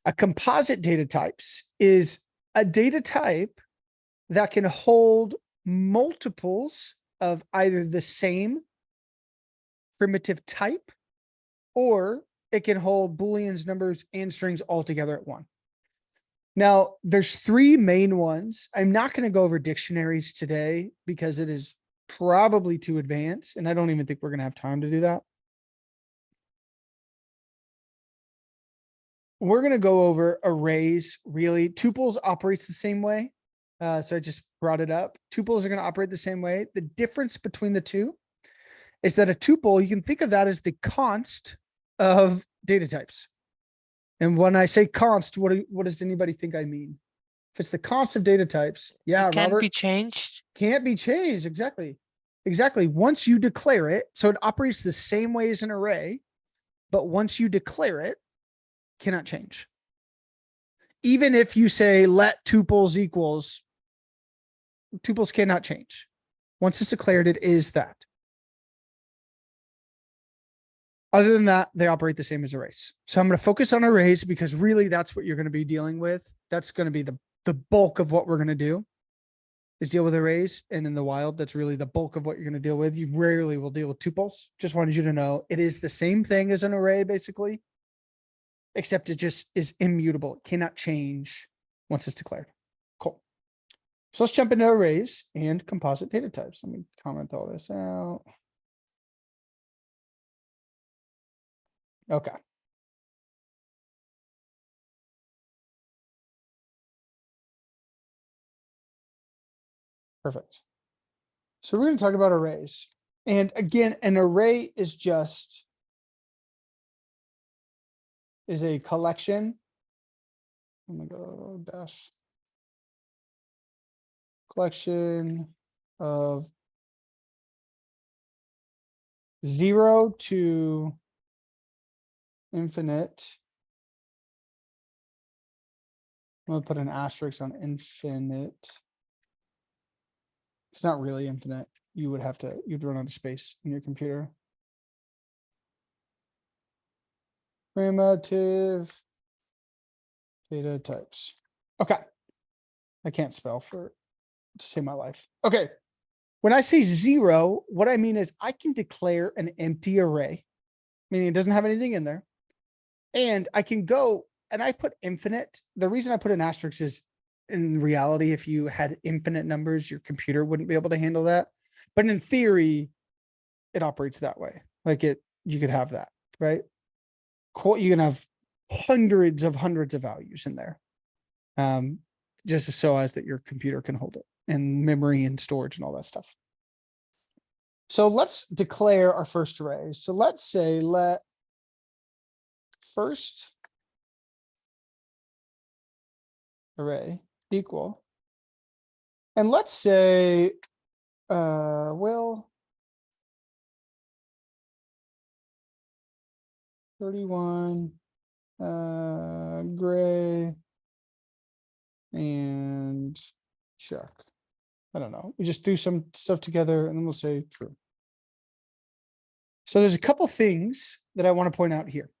A composite data types is a data type that can hold multiples of either the same primitive type, or it can hold booleans, numbers, and strings all together at one. Now, there's three main ones. I'm not going to go over dictionaries today because it is probably too advanced, and I don't even think we're going to have time to do that. We're going to go over arrays, really. Tuples operates the same way. So I just brought it up. Tuples are going to operate the same way. The difference between the two is that a tuple, you can think of that as the const of data types. And when I say const, what does anybody think I mean? If it's the const of data types, yeah, It can't Robert, be changed. can't be changed. Exactly. Exactly. Once you declare it, so it operates the same way as an array, but once you declare it, cannot change. Even if you say let tuples equals, tuples cannot change. Once it's declared, it is that. Other than that, they operate the same as arrays. So I'm going to focus on arrays because really that's what you're going to be dealing with. That's going to be the bulk of what we're going to do is deal with arrays. And in the wild, that's really the bulk of what you're going to deal with. You rarely will deal with tuples. Just wanted you to know it is the same thing as an array, basically, except it just is immutable. It cannot change once it's declared. Cool. So let's jump into arrays and composite data types. Let me comment all this out. Okay. Perfect. So we're going to talk about arrays. And again, an array is a collection. I'm going to go dash. Collection of 0 to infinite. I'm going to put an asterisk on infinite. It's not really infinite. You'd run out of space in your computer. Primitive data types. Okay. I can't spell to save my life. Okay. When I say 0, what I mean is I can declare an empty array, meaning it doesn't have anything in there. And I can go and I put infinite. The reason I put an asterisk is in reality, if you had infinite numbers, your computer wouldn't be able to handle that. But in theory, it operates that way. Like you could have that, right? You can have hundreds of values in there. Just so as that your computer can hold it and memory and storage and all that stuff. So let's declare our first array. So let's say let first array equal, and let's say, well, 31, gray, and Chuck. I don't know. We just do some stuff together and then we'll say true. So there's a couple things that I want to point out here.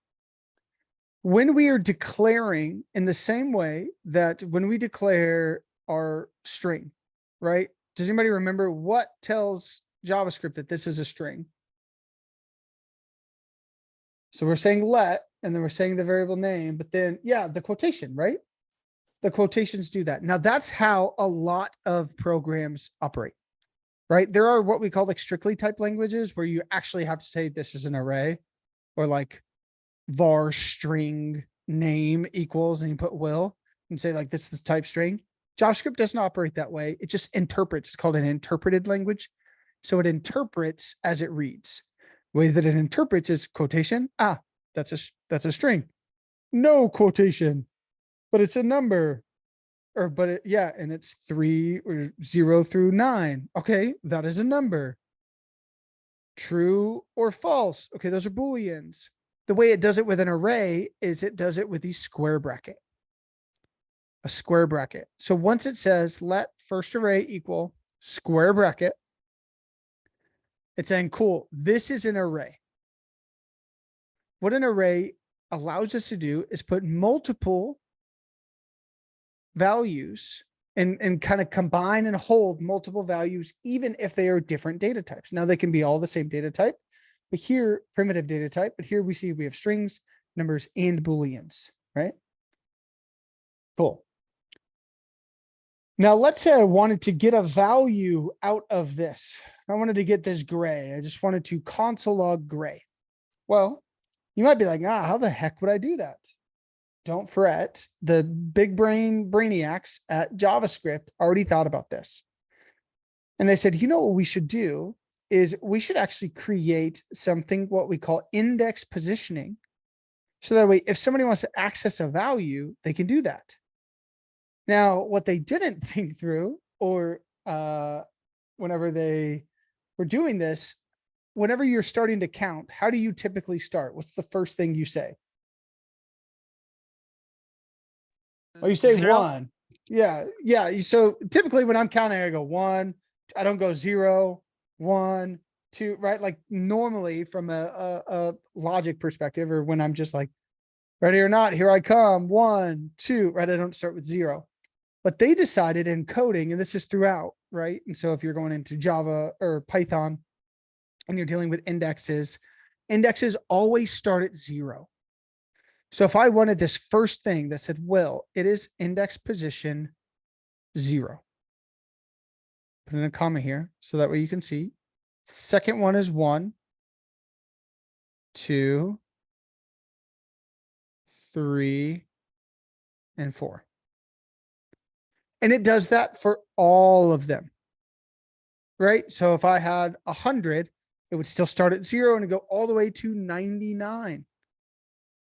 When we are declaring in the same way that when we declare our string, right? Does anybody remember what tells JavaScript that this is a string? So we're saying let, and then we're saying the variable name, but then, yeah, the quotation, right? The quotations do that. Now that's how a lot of programs operate, right? There are what we call like strictly typed languages where you actually have to say this is an array, or like var string name equals, and you put will and say like this is the type string. JavaScript doesn't operate that way. It just interprets. It's called an interpreted language. So it interprets as it reads. The way that it interprets is quotation. Ah, that's a string. No quotation, but it's a number. Yeah, and it's 3 or 0 through 9. Okay, that is a number. True or false. Okay, those are booleans. The way it does it with an array is it does it with the square bracket. A square bracket. So once it says let first array equal square bracket. It's saying, cool, this is an array. What an array allows us to do is put multiple values and kind of combine and hold multiple values, even if they are different data types. Now they can be all the same data type, but here primitive data type, but here we see we have strings, numbers, and Booleans, right? Cool. Now let's say I wanted to get a value out of this. I wanted to get this gray. I just wanted to console log gray. Well, you might be like, how the heck would I do that? Don't fret. The big brain brainiacs at JavaScript already thought about this. And they said, you know what we should do is we should actually create something, what we call index positioning. So that way, if somebody wants to access a value, they can do that. Now, what they didn't think through, or whenever they were doing this, whenever you're starting to count, how do you typically start? What's the first thing you say? Oh, you say 0. 1. Yeah. So typically when I'm counting, I go 1. I don't go 0, 1, 2, right? Like normally from a logic perspective, or when I'm just like, ready or not, here I come, 1, 2, right? I don't start with 0. But they decided in coding, and this is throughout, right? And so if you're going into Java or Python and you're dealing with indexes, indexes always start at 0. So if I wanted this first thing that said, well, it is index position 0. Put in a comma here, so that way you can see. Second one is 1, 2, 3, and 4. And it does that for all of them, right? So if I had 100, it would still start at 0 and go all the way to 99.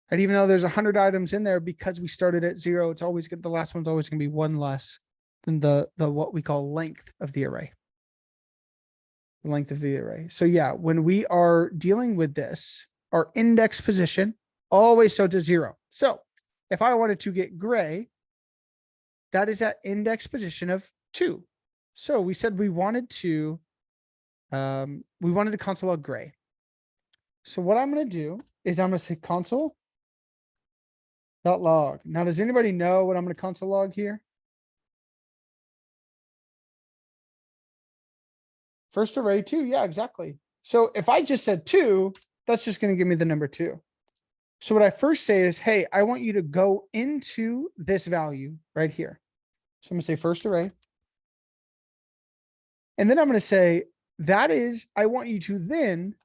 And even though there's 100 items in there, because we started at 0, it's always good. The last one's always going to be 1 less than the what we call length of the array. The length of the array. So yeah, when we are dealing with this, our index position always starts at 0. So if I wanted to get gray, that is at index position of 2. So we said we wanted to console log gray. So what I'm going to do is I'm going to say console.log. Now, does anybody know what I'm going to console log here? First array 2. Yeah, exactly. So if I just said 2, that's just going to give me the number 2. So what I first say is, hey, I want you to go into this value right here. So I'm going to say first array. And then I'm going to say, that is, I want you to then,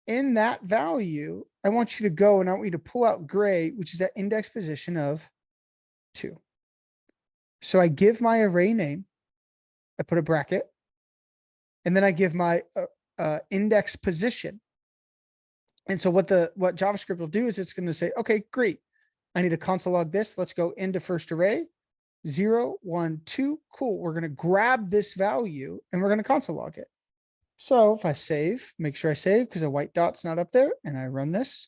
in that value, I want you to go and I want you to pull out gray, which is at index position of 2. So I give my array name, I put a bracket, and then I give my index position. And so what JavaScript will do is it's going to say, okay, great. I need to console log this. Let's go into first array. 0, 1, 2. Cool. We're going to grab this value and we're going to console log it. So if I save, make sure I save because a white dot's not up there, and I run this,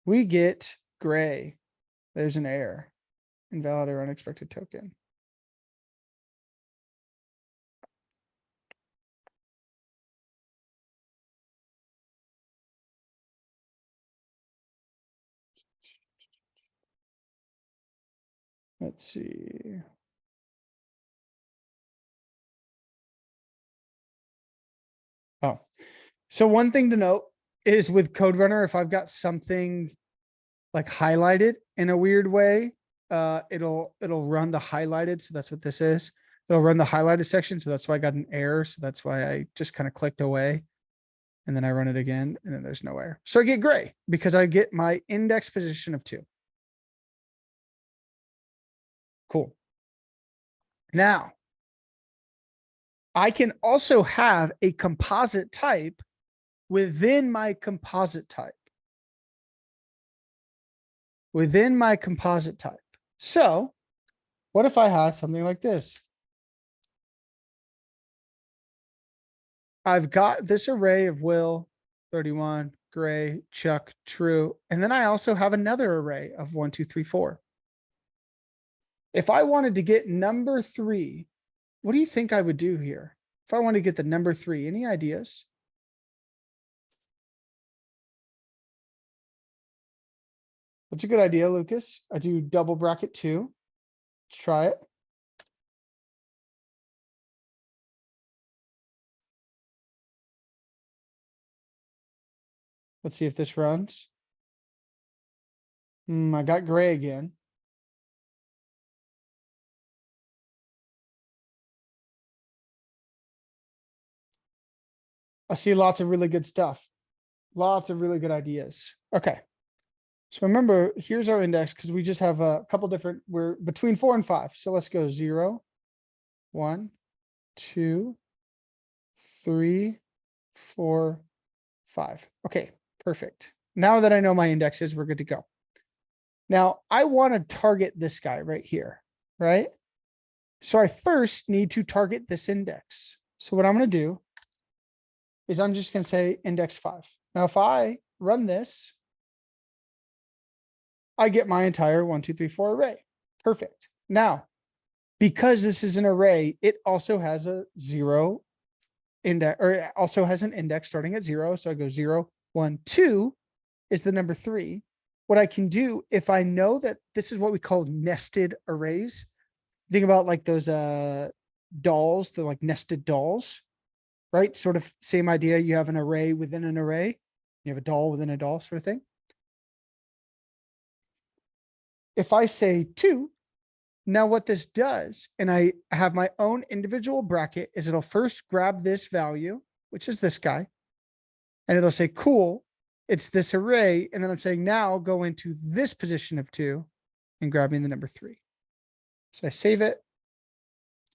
we get gray. There's an error. Invalid or unexpected token. Let's see. Oh, so one thing to note is with Code Runner, if I've got something like highlighted in a weird way, it'll run the highlighted. So that's what this is. It'll run the highlighted section. So that's why I got an error. So that's why I just kind of clicked away and then I run it again and then there's no error. So I get gray because I get my index position of 2. Cool. Now, I can also have a composite type within my composite type. Within my composite type. So what if I had something like this? I've got this array of Will, 31, Gray, Chuck, True, and then I also have another array of 1, 2, 3, 4. If I wanted to get number 3, what do you think I would do here? If I want to get the number 3, any ideas? That's a good idea, Lucas. I do double bracket 2. Let's try it. Let's see if this runs. I got gray again. I see lots of really good stuff. Lots of really good ideas. Okay. So remember, here's our index because we just have a couple different, we're between 4 and 5. So let's go 0, 1, 2, 3, 4, 5. Okay, perfect. Now that I know my indexes, we're good to go. Now I want to target this guy right here, right? So I first need to target this index. So what I'm going to do is I'm just going to say index 5. Now, if I run this, I get my entire 1, 2, 3, 4 array. Perfect. Now, because this is an array, it also has a 0 index, or it also has an index starting at 0. So I go 0, 1, 2 is the number 3. What I can do if I know that this is what we call nested arrays. Think about like those dolls, they're like nested dolls, right? Sort of same idea. You have an array within an array. You have a doll within a doll sort of thing. If I say 2, now what this does, and I have my own individual bracket, is it'll first grab this value, which is this guy, and it'll say, cool, it's this array. And then I'm saying, now go into this position of 2 and grabbing the number 3. So I save it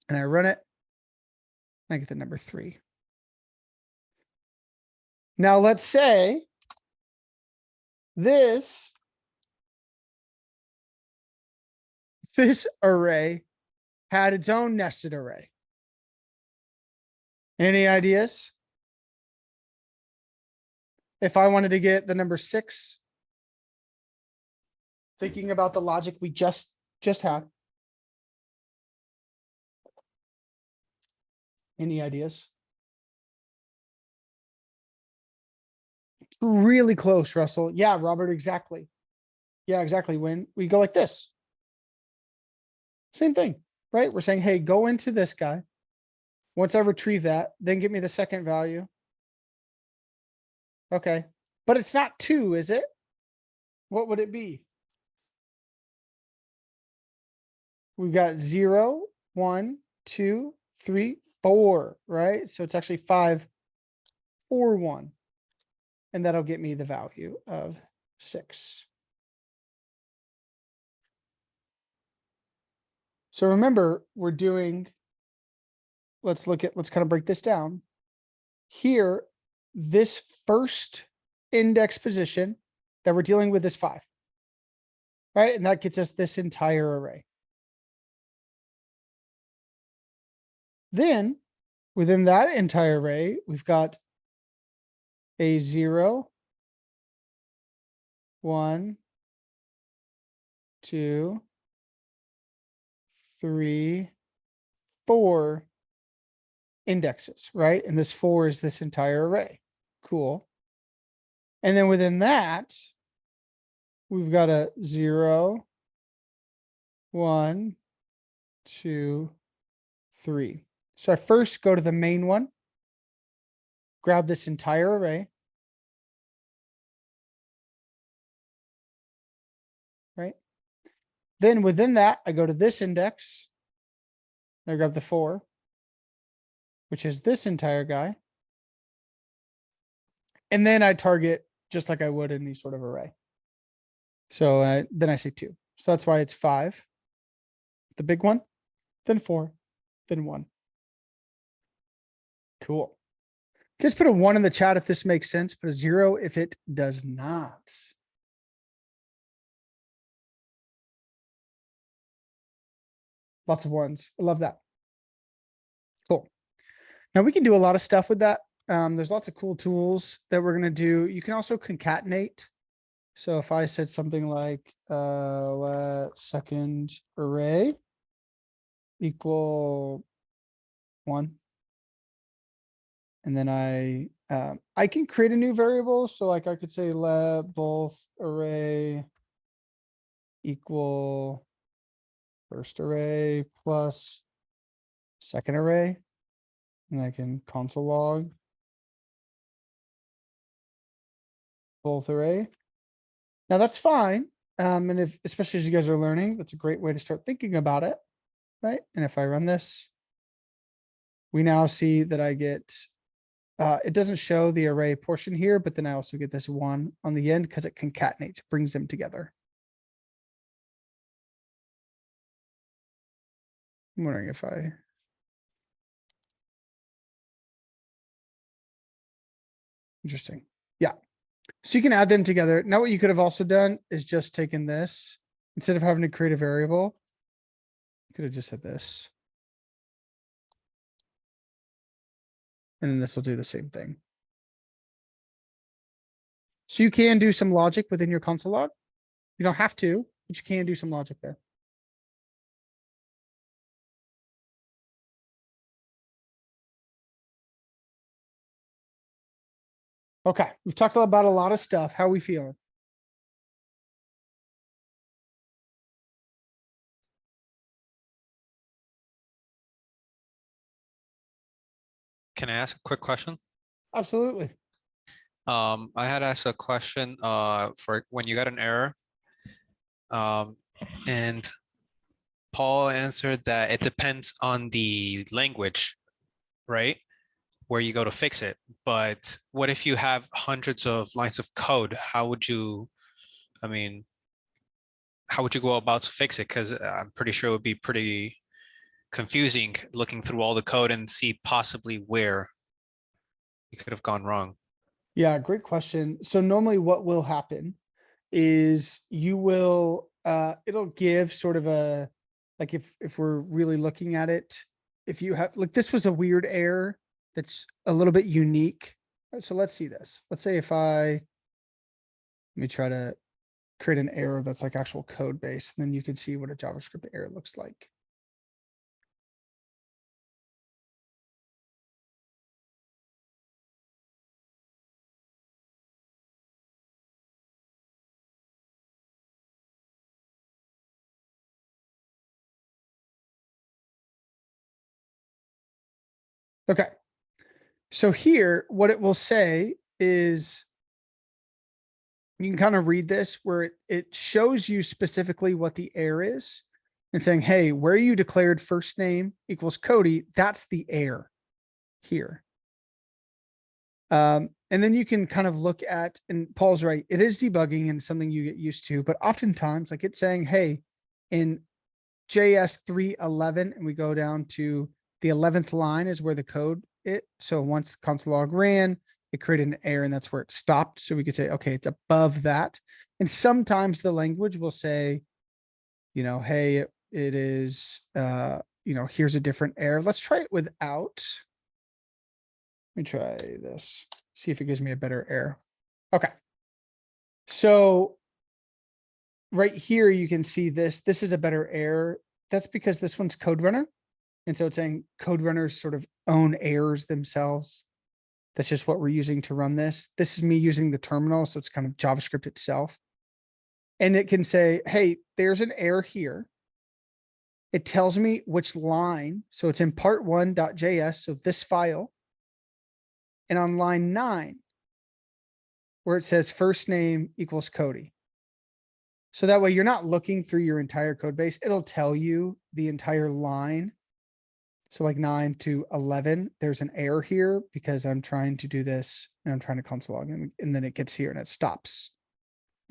and I run it. And I get the number 3. Now let's say this array had its own nested array. Any ideas? If I wanted to get the number 6, thinking about the logic we just had. Any ideas? Really close, Russell. Yeah, Robert, exactly. Yeah, exactly. When we go like this. Same thing, right? We're saying, hey, go into this guy. Once I retrieve that, then give me the second value. Okay, but it's not 2, is it? What would it be? We've got 0, 1, 2, 3, 4, right? So it's actually 5, 4, 1. And that'll get me the value of 6. So remember, we're doing, let's kind of break this down. Here, this first index position that we're dealing with is 5. Right? And that gets us this entire array. Then within that entire array, we've got a 0, 1, 2, 3, 4 indexes, right? And this 4 is this entire array. Cool. And then within that, we've got a 0, 1, 2, 3. So I first go to the main one, grab this entire array. Right? Then within that, I go to this index. I grab the 4, which is this entire guy. And then I target just like I would in any sort of array. So then I say 2. So that's why it's 5, the big one, then 4, then 1. Cool. Just put a 1 in the chat if this makes sense, put a 0 if it does not. Lots of 1s. I love that. Cool. Now we can do a lot of stuff with that. There's lots of cool tools that we're going to do. You can also concatenate. So if I said something like second array, equal 1. And then I can create a new variable. So like I could say let both array equal first array plus second array. And I can console log both array. Now that's fine. And if, especially as you guys are learning, that's a great way to start thinking about it. Right? And if I run this, we now see that I get, it doesn't show the array portion here, but then I also get this 1 on the end because it concatenates, brings them together. I'm wondering if I. Interesting. Yeah. So you can add them together. Now what you could have also done is just taken this, instead of having to create a variable, you could have just said this. And then this will do the same thing. So you can do some logic within your console log. You don't have to, but you can do some logic there. Okay, we've talked about a lot of stuff. How are we feeling? Can I ask a quick question? Absolutely. I had asked a question for when you got an error. And Paul answered that it depends on the language, right? Where you go to fix it. But what if you have hundreds of lines of code? How would you, I mean, how would you go about to fix it? Because I'm pretty sure it would be pretty confusing looking through all the code and see possibly where you could have gone wrong. Yeah, great question. So normally what will happen is you will, it'll give sort of a, like if we're really looking at it, if you have, like this was a weird error that's a little bit unique. So let's see this. Let's say if let me try to create an error that's like actual code base, and then you can see what a JavaScript error looks like. Okay. So here, what it will say is, you can kind of read this where it shows you specifically what the error is and saying, hey, where you declared first name equals Cody, that's the error here. And then you can kind of look at, and Paul's right, it is debugging and something you get used to, but oftentimes like it's saying, hey, in JS 3:11, and we go down to the 11th line is where the code so once the console log ran, it created an error and that's where it stopped. So we could say, okay, it's above that. And sometimes the language will say, you know, hey, it is, you know, here's a different error. Let's try it without. Let me try this, see if it gives me a better error. Okay. So right here, you can see this is a better error. That's because this one's Code Runner. And so it's saying Code Runners sort of own errors themselves. That's just what we're using to run this. This is me using the terminal. So it's kind of JavaScript itself. And it can say, hey, there's an error here. It tells me which line. So it's in part1.js. So this file. And on line 9, where it says first name equals Cody. So that way you're not looking through your entire code base. It'll tell you the entire line. So like 9 to 11, there's an error here because I'm trying to do this and I'm trying to console log and then it gets here and it stops.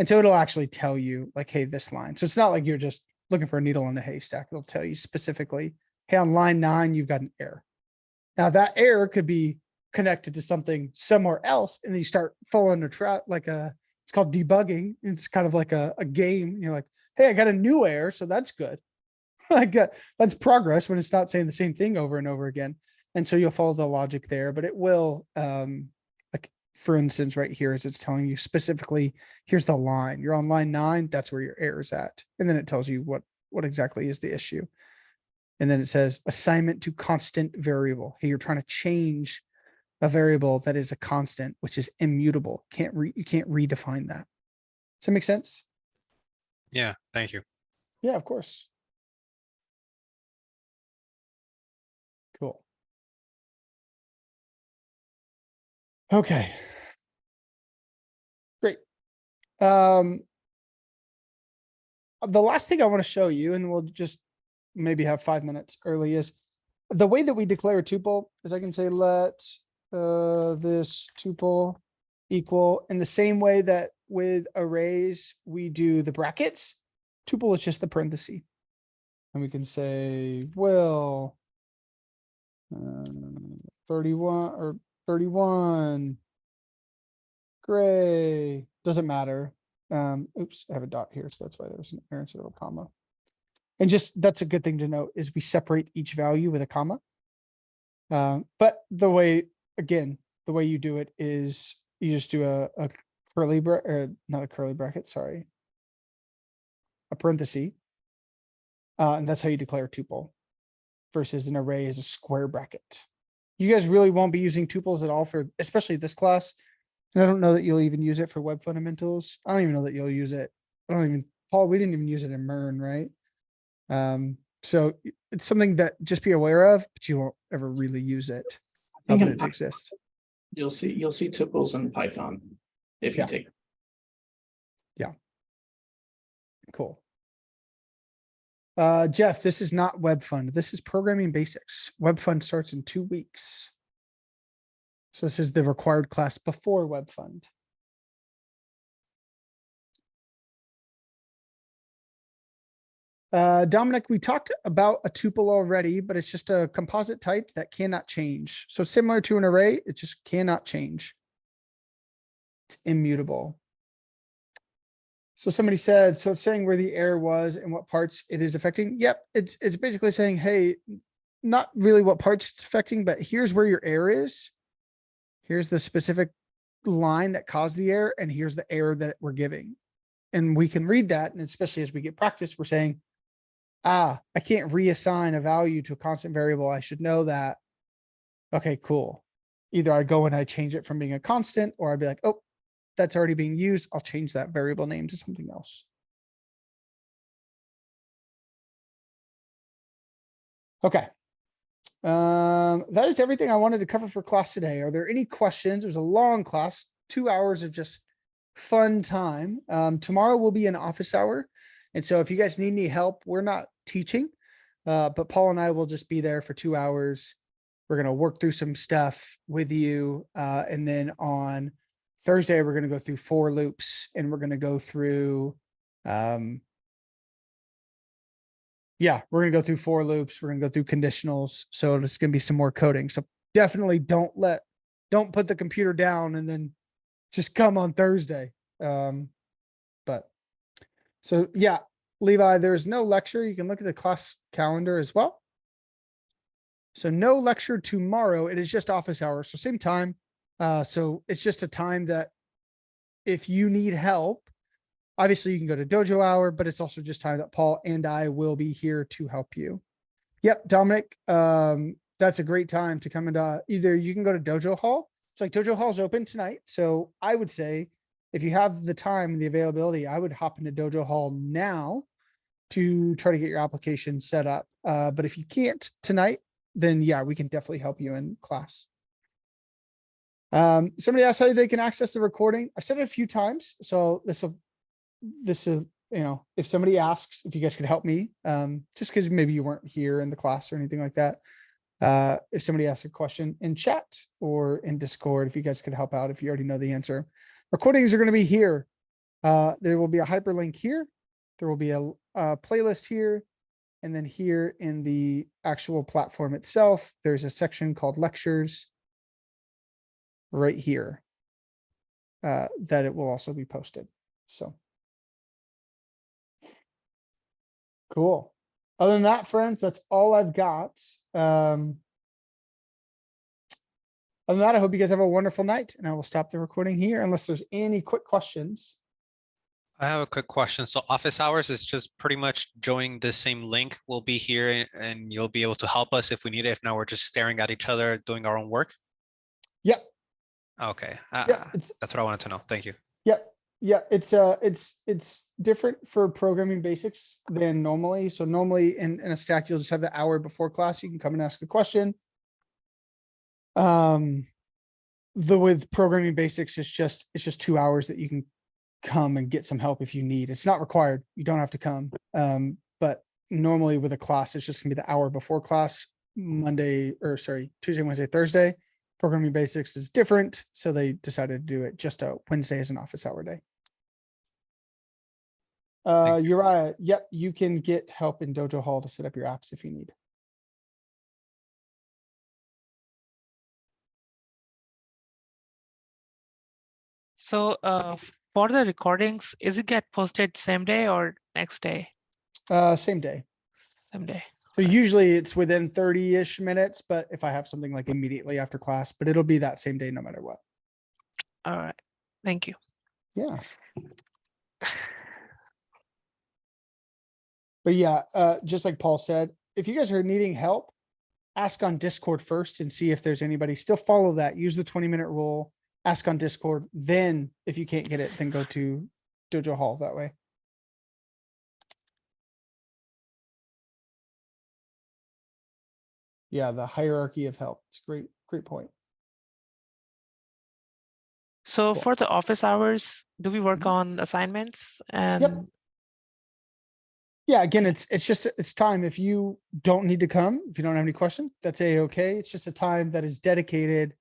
And so it'll actually tell you like, hey, this line. So it's not like you're just looking for a needle in a haystack. It'll tell you specifically, hey, on line 9, you've got an error. Now that error could be connected to something somewhere else. And then you start falling a trap, like it's called debugging. It's kind of like a game. You're like, hey, I got a new error. So that's good. That's progress when it's not saying the same thing over and over again. And so you'll follow the logic there, but it will, like for instance, right here, is it's telling you specifically, here's the line. You're on line 9, that's where your error is at. And then it tells you what exactly is the issue. And then it says assignment to constant variable. Hey, you're trying to change a variable that is a constant, which is immutable. You can't redefine that. Does that make sense? Yeah, thank you. Yeah, of course. Cool. Okay. Great. The last thing I want to show you, and we'll just maybe have 5 minutes early, is the way that we declare a tuple is I can say let this tuple equal in the same way that with arrays we do the brackets. Tuple is just the parenthesis. And we can say, well, 31 or 31 gray, doesn't matter. Oops, I have a dot here, so that's why there's an error instead of a comma. And just, that's a good thing to note, is we separate each value with a comma. But the way, again, the way you do it is you just do a curly not a curly bracket, sorry. A parenthesis. And that's how you declare a tuple versus an array is a square bracket. You guys really won't be using tuples at all for, especially this class. And I don't know that you'll even use it for web fundamentals. I don't even know that you'll use it. Paul, we didn't even use it in MERN, right? So it's something that just be aware of, but you won't ever really use it. I think But in it Py- exists. You'll see tuples in Python if you Yeah. take. Cool. Jeff, this is not web fund. This is programming basics. Web fund starts in 2 weeks. So this is the required class before web fund. Dominic, we talked about a tuple already, but it's just a composite type that cannot change. So similar to an array, it just cannot change. It's immutable. So somebody said, so it's saying where the error was and what parts it is affecting. Yep, it's basically saying, hey, not really what parts it's affecting, but here's where your error is. Here's the specific line that caused the error, and here's the error that we're giving. And we can read that, and especially as we get practice, we're saying, I can't reassign a value to a constant variable. I should know that. Okay, cool. Either I go and I change it from being a constant, or I'd be like, oh, that's already being used. I'll change that variable name to something else. Okay. That is everything I wanted to cover for class today. Are there any questions? It was a long class, 2 hours of just fun time. Tomorrow will be an office hour. And so if you guys need any help, we're not teaching, but Paul and I will just be there for 2 hours. We're going to work through some stuff with you. And then on Thursday, we're going to go through 4 loops, and we're going to go through, yeah, we're going to go through 4 loops. We're going to go through conditionals. So it's going to be some more coding. So definitely don't put the computer down and then just come on Thursday. But so yeah, Levi, there's no lecture. You can look at the class calendar as well. So no lecture tomorrow. It is just office hours. So same time. So it's just a time that if you need help, obviously you can go to Dojo Hour, but it's also just time that Paul and I will be here to help you. Yep, Dominic, that's a great time to come into either you can go to Dojo Hall. It's like Dojo Hall's open tonight. So I would say if you have the time and the availability, I would hop into Dojo Hall now to try to get your application set up. But if you can't tonight, then yeah, we can definitely help you in class. Somebody asked how they can access the recording. I've said it a few times. So this is, you know, if somebody asks if you guys could help me, just because maybe you weren't here in the class or anything like that. If somebody asks a question in chat or in Discord, if you guys could help out, if you already know the answer. Recordings are going to be here. There will be a hyperlink here. There will be a playlist here. And then here in the actual platform itself, there's a section called lectures right here that it will also be posted. So cool. Other than that, friends, that's all I've got. Other than that, I hope you guys have a wonderful night, and I will stop the recording here unless there's any quick questions. I have a quick question. So office hours is just pretty much joining the same link. We'll be here and you'll be able to help us if we need it. If not, we're just staring at each other, doing our own work. Yep, Okay, yep, it's, that's what I wanted to know. Thank you. yep, yeah, it's different for programming basics than normally. So normally in a stack, you'll just have the hour before class. You can come and ask a question. With programming basics, it's just 2 hours that you can come and get some help if you need. It's not required. You don't have to come. But normally with a class, it's just gonna be the hour before class, Tuesday, Wednesday, Thursday. Programming basics is different, so they decided to do it just a Wednesday as an office hour day. Thank you. Uriah, yep, you can get help in Dojo Hall to set up your apps if you need. So for the recordings, is it get posted same day or next day? Same day. Same day. So usually it's within 30-ish minutes, but if I have something like immediately after class, but it'll be that same day no matter what. All right. Thank you. Yeah. But yeah, just like Paul said, if you guys are needing help, ask on Discord first and see if there's anybody. Still follow that. Use the 20-minute rule. Ask on Discord. Then if you can't get it, then go to Dojo Hall that way. Yeah, the hierarchy of help. It's great, great point. So Cool. for the office hours, do we work Mhm. on assignments and Yeah, again, it's time. If you don't need to come, if you don't have any question, that's a-okay. It's just a time that is dedicated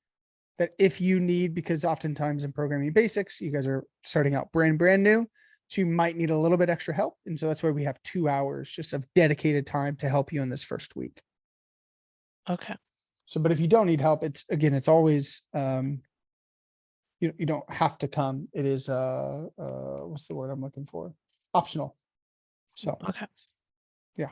that if you need, because oftentimes in programming basics, you guys are starting out brand new. So you might need a little bit extra help. And so that's why we have 2 hours just of dedicated time to help you in this first week. okay. So, but if you don't need help, it's always, you don't have to come. It is, what's the word I'm looking for? Optional. So, Okay. yeah.